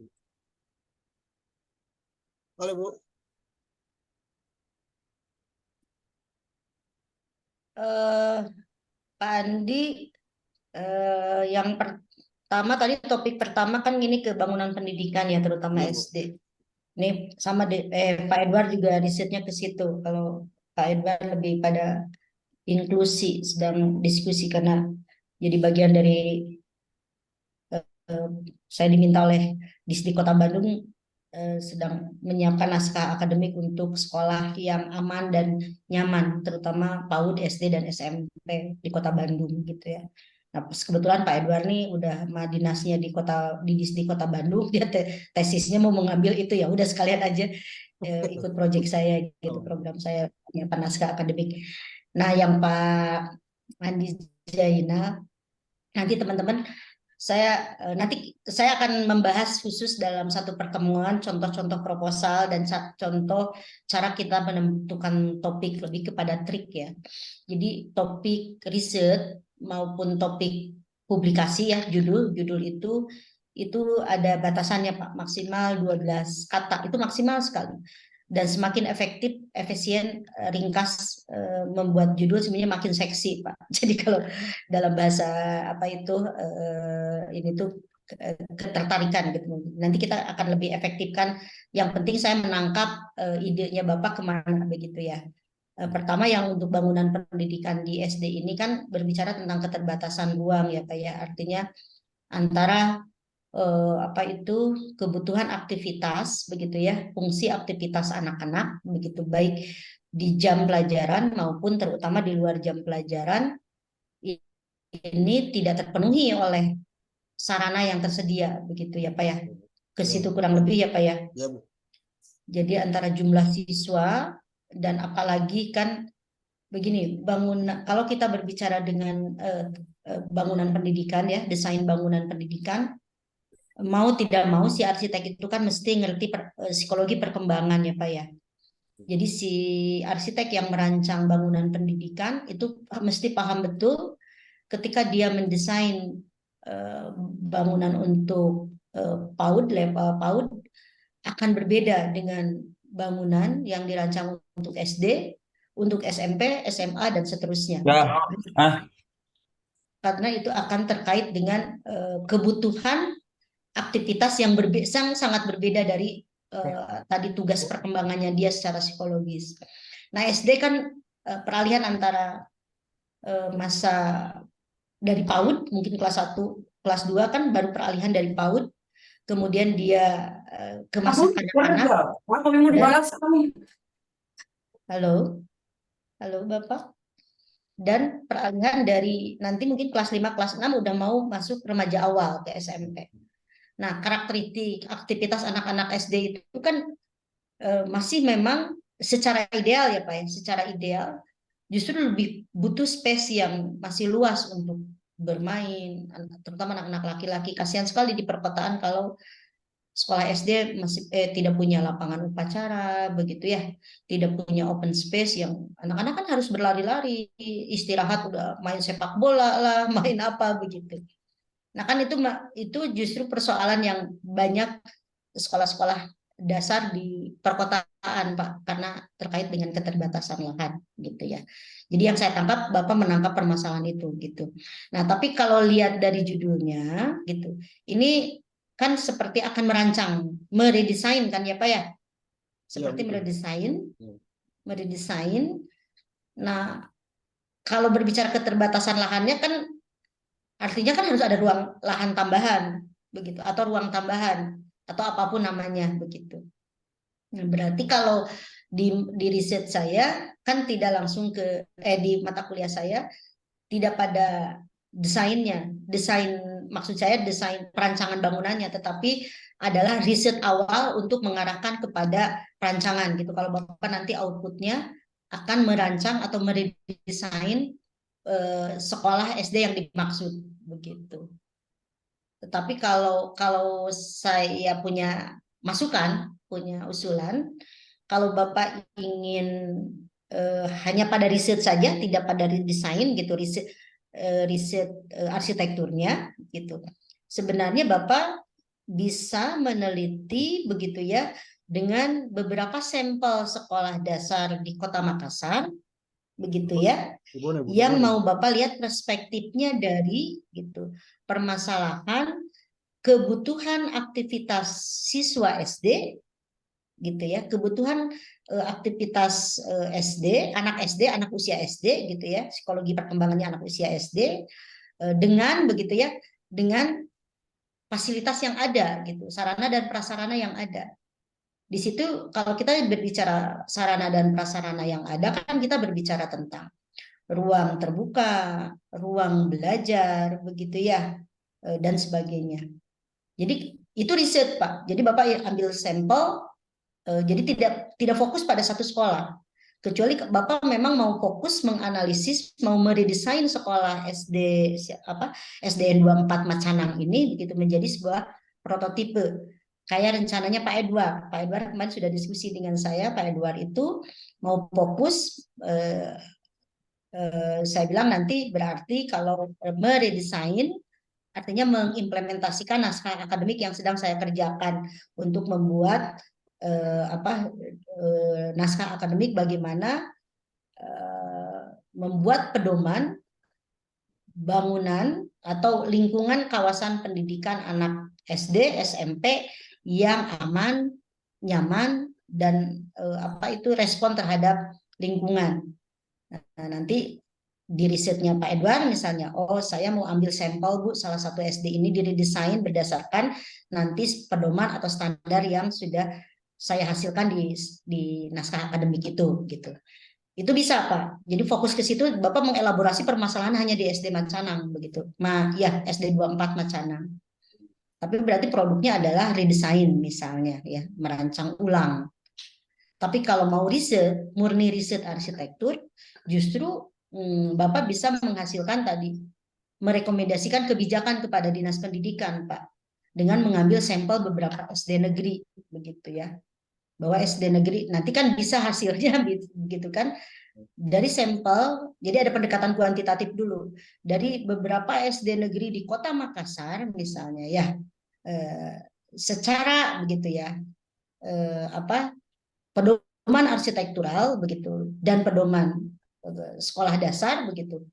Halo Bu. Pak Andi, yang pertama tadi topik pertama kan ini ke bangunan pendidikan ya, terutama Iya, Bu. SD. Ini sama Pak Edward juga risetnya ke situ. Kalau Pak Edward lebih pada inklusi, sedang diskusi karena jadi bagian dari saya diminta oleh Disdi Kota Bandung sedang menyiapkan naskah akademik untuk sekolah yang aman dan nyaman, terutama PAUD, SD dan SMP di Kota Bandung gitu ya. Nah, kebetulan Pak Edward nih udah dinasnya di Disdi Kota Bandung, dia tesisnya mau mengambil itu, ya udah sekalian aja ikut proyek saya gitu, program saya menyiapkan naskah akademik. Nah, yang Pak Andi Zainal, nanti teman-teman nanti saya akan membahas khusus dalam satu pertemuan contoh-contoh proposal dan contoh cara kita menentukan topik, lebih kepada trik ya. Jadi topik riset maupun topik publikasi ya, judul itu ada batasannya Pak, maksimal 12 kata, itu maksimal sekali. Dan semakin efektif, efisien, ringkas membuat judul sebenarnya makin seksi Pak. Jadi kalau dalam bahasa apa itu ini tuh ketertarikan gitu. Nanti kita akan lebih efektifkan. Yang penting saya menangkap idenya Bapak kemana begitu ya. Pertama yang untuk bangunan pendidikan di SD ini kan berbicara tentang keterbatasan ruang ya Pak ya. Artinya antara apa itu kebutuhan aktivitas begitu ya, fungsi aktivitas anak-anak begitu, baik di jam pelajaran maupun terutama di luar jam pelajaran ini tidak terpenuhi oleh sarana yang tersedia begitu ya Pak ya. Ke situ kurang lebih ya Pak ya. Ya, Bu. Jadi antara jumlah siswa dan apalagi kan begini, kalau kita berbicara dengan bangunan pendidikan ya, desain bangunan pendidikan, mau tidak mau si arsitek itu kan mesti ngerti psikologi perkembangan ya Pak ya. Jadi si arsitek yang merancang bangunan pendidikan itu mesti paham betul ketika dia mendesain bangunan untuk PAUD, level PAUD akan berbeda dengan bangunan yang dirancang untuk SD, untuk SMP, SMA dan seterusnya. Ya. Karena itu akan terkait dengan kebutuhan aktivitas yang sangat berbeda dari tadi tugas perkembangannya dia secara psikologis. Nah, SD kan peralihan antara masa dari PAUD, mungkin kelas 1, kelas 2 kan baru peralihan dari PAUD, kemudian dia ke masa kanak-kanak. Halo Bapak. Dan peralihan dari nanti mungkin kelas 5, kelas 6 udah mau masuk remaja awal ke SMP. Nah, karakteristik aktivitas anak-anak SD itu kan masih memang secara ideal ya Pak ya, secara ideal justru lebih butuh space yang masih luas untuk bermain, terutama anak-anak laki-laki. Kasihan sekali di perkotaan kalau sekolah SD masih tidak punya lapangan upacara begitu ya, tidak punya open space yang anak-anak kan harus berlari-lari, istirahat udah main sepak bola lah, main apa begitu. Nah kan itu justru persoalan yang banyak sekolah-sekolah dasar di perkotaan Pak, karena terkait dengan keterbatasan lahan gitu ya. Jadi yang saya tangkap Bapak menangkap permasalahan itu gitu. Nah tapi kalau lihat dari judulnya gitu, ini kan seperti akan merancang, meredesain kan ya Pak ya, seperti meredesain. Nah kalau berbicara keterbatasan lahannya kan artinya kan harus ada ruang lahan tambahan begitu, atau ruang tambahan atau apapun namanya begitu. Nah, berarti kalau di riset saya kan tidak langsung di mata kuliah saya tidak pada desainnya, desain maksud saya desain perancangan bangunannya, tetapi adalah riset awal untuk mengarahkan kepada perancangan gitu. Kalau Bapak nanti outputnya akan merancang atau meredesain sekolah SD yang dimaksud begitu. Tetapi kalau saya punya masukan, punya usulan, kalau Bapak ingin hanya pada riset saja, tidak pada desain gitu, riset arsitekturnya gitu. Sebenarnya Bapak bisa meneliti begitu ya dengan beberapa sampel sekolah dasar di Kota Makassar begitu ya, yang mau Bapak lihat perspektifnya dari gitu permasalahan kebutuhan aktivitas siswa SD gitu ya, kebutuhan aktivitas SD, anak usia SD gitu ya, psikologi perkembangannya anak usia SD dengan begitu ya, dengan fasilitas yang ada gitu, sarana dan prasarana yang ada. Di situ kalau kita berbicara sarana dan prasarana yang ada kan kita berbicara tentang ruang terbuka, ruang belajar begitu ya, dan sebagainya. Jadi itu riset Pak. Jadi Bapak ambil sampel, jadi tidak fokus pada satu sekolah. Kecuali Bapak memang mau fokus menganalisis, mau meredesain sekolah SDN 24 Macanang ini begitu menjadi sebuah prototipe. Kayak rencananya Pak Edward. Pak Edward kemarin sudah diskusi dengan saya. Pak Edward itu mau fokus, saya bilang nanti berarti kalau meredesain artinya mengimplementasikan naskah akademik yang sedang saya kerjakan untuk membuat naskah akademik bagaimana membuat pedoman bangunan atau lingkungan kawasan pendidikan anak SD, SMP yang aman, nyaman dan respon terhadap lingkungan. Nah, nanti di risetnya Pak Edward misalnya, oh saya mau ambil sampel Bu, salah satu SD ini diredesain berdasarkan nanti pedoman atau standar yang sudah saya hasilkan di naskah akademik itu gitu. Itu bisa Pak. Jadi fokus ke situ, Bapak mengelaborasi permasalahan hanya di SD Macanang begitu. Ya SD 24 Macanang. Tapi berarti produknya adalah redesign misalnya ya, merancang ulang. Tapi kalau mau riset, murni riset arsitektur, justru Bapak bisa menghasilkan tadi, merekomendasikan kebijakan kepada Dinas Pendidikan, Pak, dengan mengambil sampel beberapa SD negeri, begitu ya. Bahwa SD negeri, nanti kan bisa hasilnya, begitu kan, dari sampel, jadi ada pendekatan kuantitatif dulu. Dari beberapa SD negeri di Kota Makassar, misalnya ya, secara begitu ya, pedoman arsitektural begitu dan pedoman sekolah dasar begitu.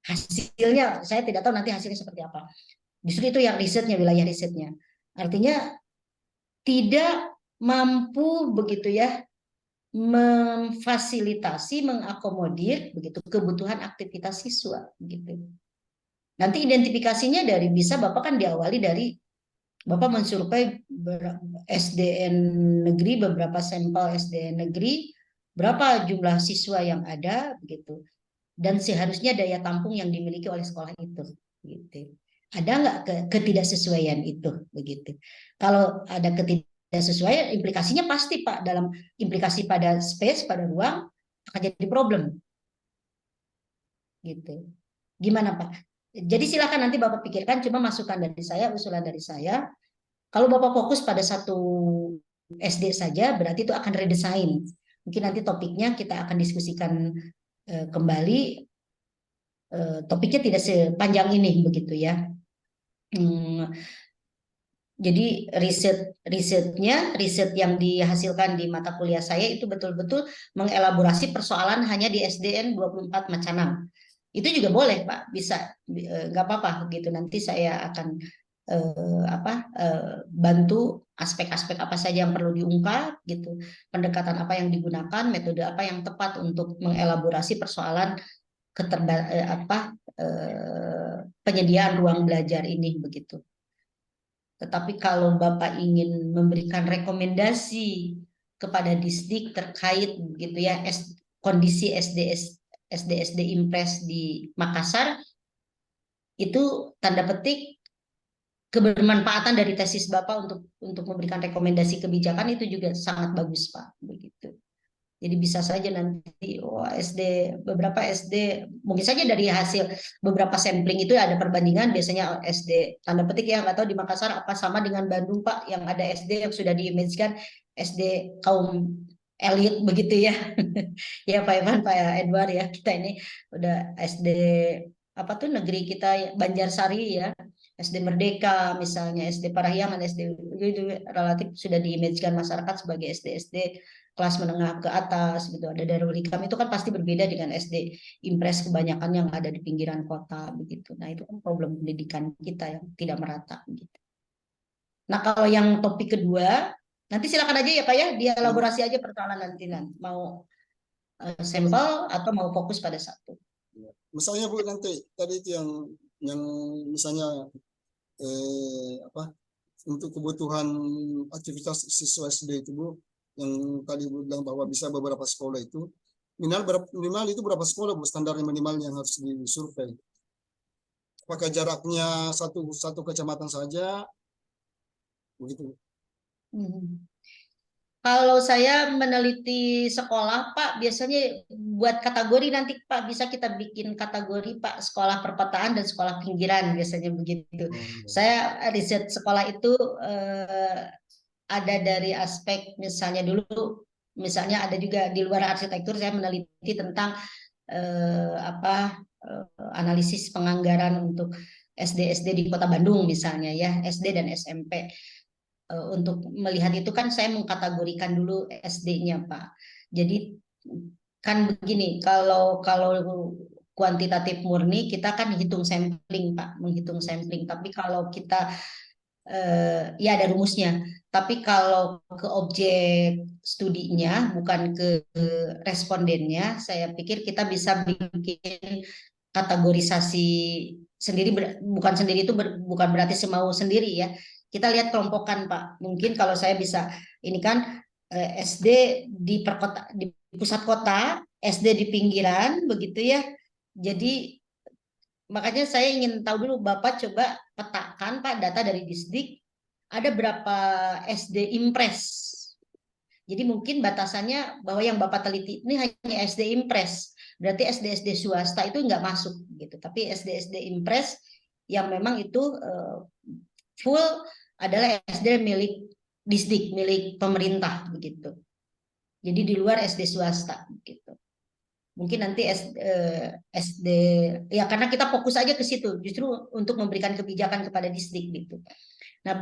Hasilnya saya tidak tahu nanti hasilnya seperti apa. Justru itu yang risetnya, wilayah risetnya. Artinya tidak mampu begitu ya memfasilitasi, mengakomodir begitu kebutuhan aktivitas siswa gitu. Nanti identifikasinya dari bisa Bapak kan diawali dari Bapak mensurvei SDN negeri, beberapa sampel SDN negeri, berapa jumlah siswa yang ada, begitu, dan seharusnya daya tampung yang dimiliki oleh sekolah itu, gitu. Ada nggak ketidaksesuaian itu, begitu? Kalau ada ketidaksesuaian, implikasinya pasti Pak dalam implikasi pada space, pada ruang akan jadi problem, gitu. Gimana Pak? Jadi silakan nanti Bapak pikirkan, cuma masukan dari saya, usulan dari saya. Kalau Bapak fokus pada satu SD saja, berarti itu akan redesign. Mungkin nanti topiknya kita akan diskusikan kembali. Topiknya tidak sepanjang ini, begitu ya. Jadi riset yang dihasilkan di mata kuliah saya itu betul-betul mengelaborasi persoalan hanya di SDN 24 Macanang. Itu juga boleh Pak, bisa, nggak apa-apa gitu. Nanti saya akan bantu aspek-aspek apa saja yang perlu diungkap gitu, pendekatan apa yang digunakan, metode apa yang tepat untuk mengelaborasi persoalan penyediaan ruang belajar ini begitu. Tetapi kalau Bapak ingin memberikan rekomendasi kepada Disdik terkait begitu ya kondisi SD Impres di Makassar itu tanda petik kebermanfaatan dari tesis Bapak untuk memberikan rekomendasi kebijakan itu juga sangat bagus, Pak, begitu. Jadi bisa saja nanti beberapa SD mungkin saja dari hasil beberapa sampling itu ada perbandingan, biasanya SD tanda petik ya, nggak tahu di Makassar apa sama dengan Bandung, Pak, yang ada SD yang sudah diimage-kan SD kaum elit begitu ya. Ya Pak Ivan, Pak Edward ya, kita ini udah SD apa tuh negeri kita Banjarsari ya, SD Merdeka misalnya, SD Parahyangan, SD itu relatif sudah diimage-kan masyarakat sebagai SD kelas menengah ke atas gitu. Ada Darul Hikam itu kan pasti berbeda dengan SD Impres kebanyakan yang ada di pinggiran kota begitu. Nah, itu kan problem pendidikan kita yang tidak merata gitu. Nah, kalau yang topik kedua, nanti silakan aja ya Pak ya, dielaborasi aja persoalan nanti mau sampel atau mau fokus pada satu. Misalnya Bu, nanti tadi itu yang misalnya untuk kebutuhan aktivitas siswa SD itu Bu, yang tadi Bu bilang bahwa bisa beberapa sekolah itu minimal itu berapa sekolah Bu, standar minimal yang harus disurvei? Apakah jaraknya satu kecamatan saja begitu? Kalau saya meneliti sekolah, Pak, biasanya buat kategori nanti Pak bisa kita bikin kategori Pak, sekolah perkotaan dan sekolah pinggiran biasanya begitu. Saya riset sekolah itu ada dari aspek misalnya ada juga di luar arsitektur, saya meneliti tentang analisis penganggaran untuk SD di Kota Bandung misalnya ya, SD dan SMP. Untuk melihat itu kan saya mengkategorikan dulu SD-nya Pak. Jadi kan begini, kalau kuantitatif murni kita kan hitung sampling Pak, menghitung sampling. Tapi kalau kita ya ada rumusnya. Tapi kalau ke objek studinya bukan ke respondennya, saya pikir kita bisa bikin kategorisasi sendiri, bukan berarti semau sendiri ya. Kita lihat kelompokan Pak. Mungkin kalau saya bisa ini kan SD di pusat kota, SD di pinggiran begitu ya. Jadi makanya saya ingin tahu dulu Bapak coba petakan Pak data dari Disdik ada berapa SD Impres. Jadi mungkin batasannya bahwa yang Bapak teliti ini hanya SD Impres. Berarti SD swasta itu nggak masuk gitu. Tapi SD Impres yang memang itu full adalah SD milik Disdik, milik pemerintah begitu. Jadi di luar SD swasta gitu. Mungkin nanti SD ya karena kita fokus aja ke situ justru untuk memberikan kebijakan kepada Disdik gitu. Nah,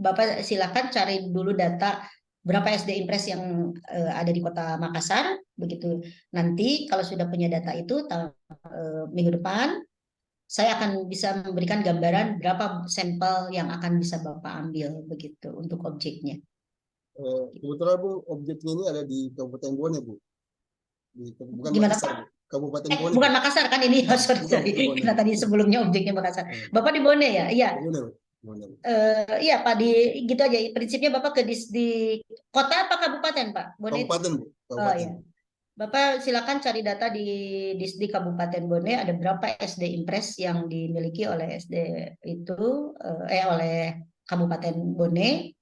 Bapak silakan cari dulu data berapa SD Impres yang ada di Kota Makassar begitu. Nanti kalau sudah punya data itu minggu depan saya akan bisa memberikan gambaran berapa sampel yang akan bisa Bapak ambil begitu untuk objeknya. Kebetulan Bu, objeknya ini ada di Kabupaten Bone Bu. Bukan Gimana Makassar, Pak? Kabupaten Bone. Bukan Makassar kan ini, sorry. Karena tadi sebelumnya objeknya Makassar. Bapak di Bone ya? Iya. Bone. Iya Pak, gitu aja. Prinsipnya Bapak di kota apa kabupaten Pak? Bone itu? Kabupaten Bu. Oh iya. Bapak silakan cari data di Kabupaten Bone ada berapa SD Impres yang dimiliki oleh SD itu oleh Kabupaten Bone.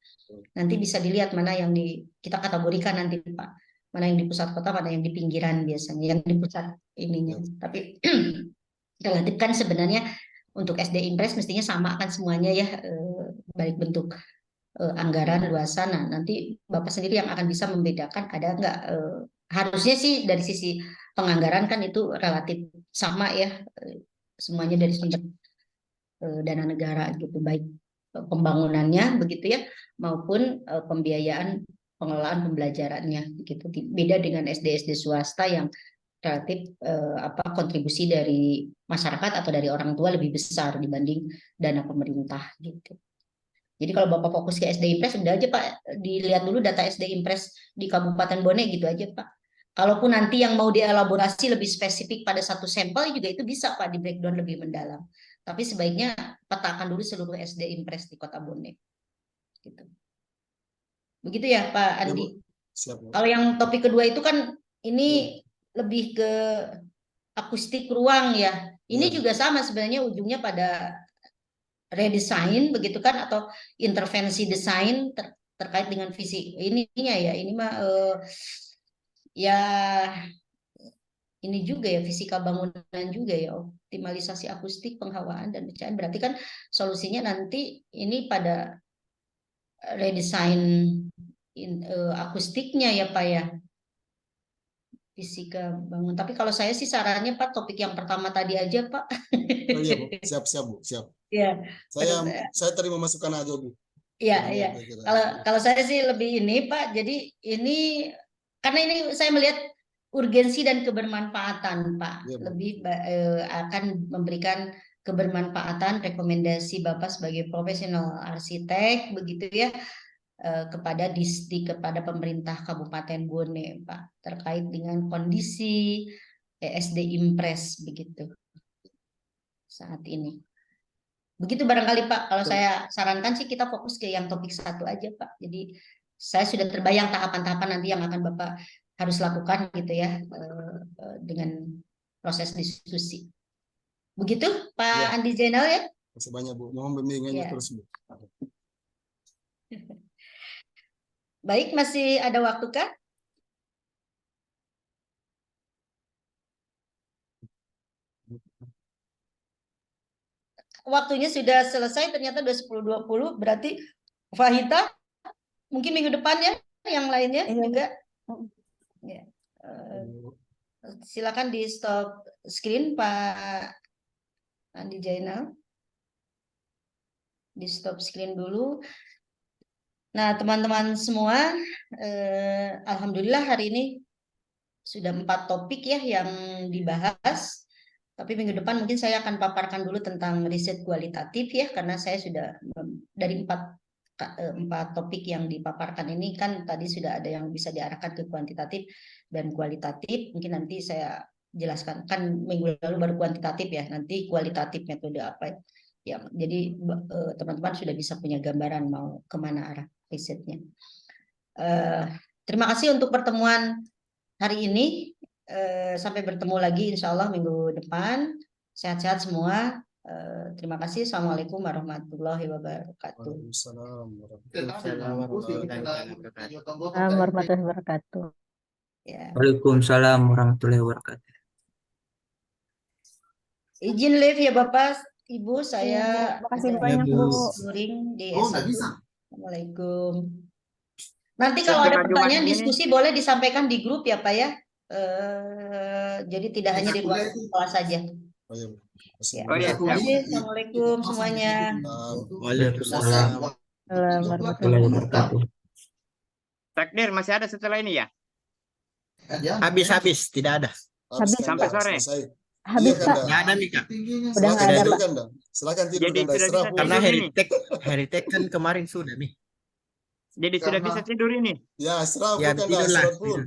Nanti bisa dilihat mana yang kita kategorikan nanti Pak. Mana yang di pusat kota, mana yang di pinggiran biasanya, yang di pusat ininya. Tapi relatif kan sebenarnya untuk SD Impres mestinya sama kan semuanya ya, baik bentuk anggaran luasan. Nah, nanti Bapak sendiri yang akan bisa membedakan ada nggak harusnya sih dari sisi penganggaran kan itu relatif sama ya, semuanya dari sumber dana negara gitu, baik pembangunannya begitu ya maupun pembiayaan pengelolaan pembelajarannya gitu. Beda dengan SD swasta yang relatif kontribusi dari masyarakat atau dari orang tua lebih besar dibanding dana pemerintah gitu. Jadi kalau Bapak fokus ke SD Impres udah aja Pak, dilihat dulu data SD Impres di Kabupaten Bone gitu aja Pak. Kalaupun nanti yang mau dielaborasi lebih spesifik pada satu sampel juga itu bisa Pak di breakdown lebih mendalam. Tapi sebaiknya petakan dulu seluruh SD Impres di Kota Bone. Gitu. Begitu ya Pak Andi. Siap, Bu. Kalau yang topik kedua itu kan ini lebih ke akustik ruang ya. Ini Iya. juga sama sebenarnya ujungnya pada redesign begitu kan, atau intervensi desain terkait dengan visi ininya ya. Ini mah ya ini juga ya, fisika bangunan juga ya, optimalisasi akustik, penghawaan dan pencahayaan. Berarti kan solusinya nanti ini pada redesign akustiknya ya Pak ya, fisika bangun. Tapi kalau saya sih sarannya Pak, topik yang pertama tadi aja Pak. Oh iya Bu, siap Bu, siap. Ya, Saya terima masukan aja Bu. ya, Ini ya. apa kira-kira. Kalau saya sih lebih ini Pak. Jadi ini karena ini saya melihat urgensi dan kebermanfaatan Pak. Iya, Bu. Lebih akan memberikan kebermanfaatan rekomendasi Bapak sebagai profesional arsitek begitu ya, kepada distrik, kepada pemerintah Kabupaten Bone Pak, terkait dengan kondisi ESD Impres begitu saat ini. Begitu barangkali Pak, kalau saya sarankan sih kita fokus ke yang topik satu aja Pak. Jadi saya sudah terbayang tahapan-tahapan nanti yang akan Bapak harus lakukan gitu ya, dengan proses diskusi. Begitu Pak Ya. Andi Zainal ya? Masih banyak Bu, mohon bimbingannya Ya. terus Bu. Baik, masih ada waktu kah? Waktunya sudah selesai, ternyata udah 10.20, berarti Fahita mungkin minggu depan ya, yang lainnya Iya, Bu. juga. Ya. Silakan di stop screen Pak Andi Jainal. Di stop screen dulu. Nah, teman-teman semua, alhamdulillah hari ini sudah 4 topik ya yang dibahas. Tapi minggu depan mungkin saya akan paparkan dulu tentang riset kualitatif ya, karena saya sudah dari 4 topik yang dipaparkan ini kan tadi sudah ada yang bisa diarahkan ke kuantitatif dan kualitatif. Mungkin nanti saya jelaskan, kan minggu lalu baru kuantitatif ya, nanti kualitatif metode apa ya. Jadi teman-teman sudah bisa punya gambaran mau kemana arah risetnya. Terima kasih untuk pertemuan hari ini. Sampai bertemu lagi insya Allah minggu depan. Sehat-sehat semua. Terima kasih. Assalamualaikum warahmatullahi wabarakatuh. Waalaikumsalam Warahmatullahi wabarakatuh. Ya. Waalaikumsalam warahmatullahi wabarakatuh. Izin live ya Bapak, Ibu, Iya, saya Bu. Makasih ada banyak, Bu. touring di Oh, S1. nggak bisa. Assalamualaikum. Nanti kalau ada Setelah Jumat pertanyaan ini, diskusi boleh disampaikan di grup ya Pak ya. Jadi tidak hanya di ruang kelas saja. Oh iya Bu. Ya. Oh iya, Terima siap. kasih. Assalamualaikum semuanya. Waalaikumsalam. Warahmatullahi wabarakatuh. Takdir masih ada setelah ini ya? Habis, tidak ada. Habis. Sampai sore. Selesai. Habis, Iya, Pak. Kanda. Nggak ada nih Kak. Udah nggak ada, Silakan tidur, Pak. Kanda. Silakan tidur, Jadi Kanda. sudah Istirahat, bisa Bu. Karena tidur ini. Heritek kan kemarin sudah nih. Jadi sudah bisa tidur ini. Ya, istirahat, Bu, Ya Kanda. tidurlah. Istirahat, Bu. Tidur.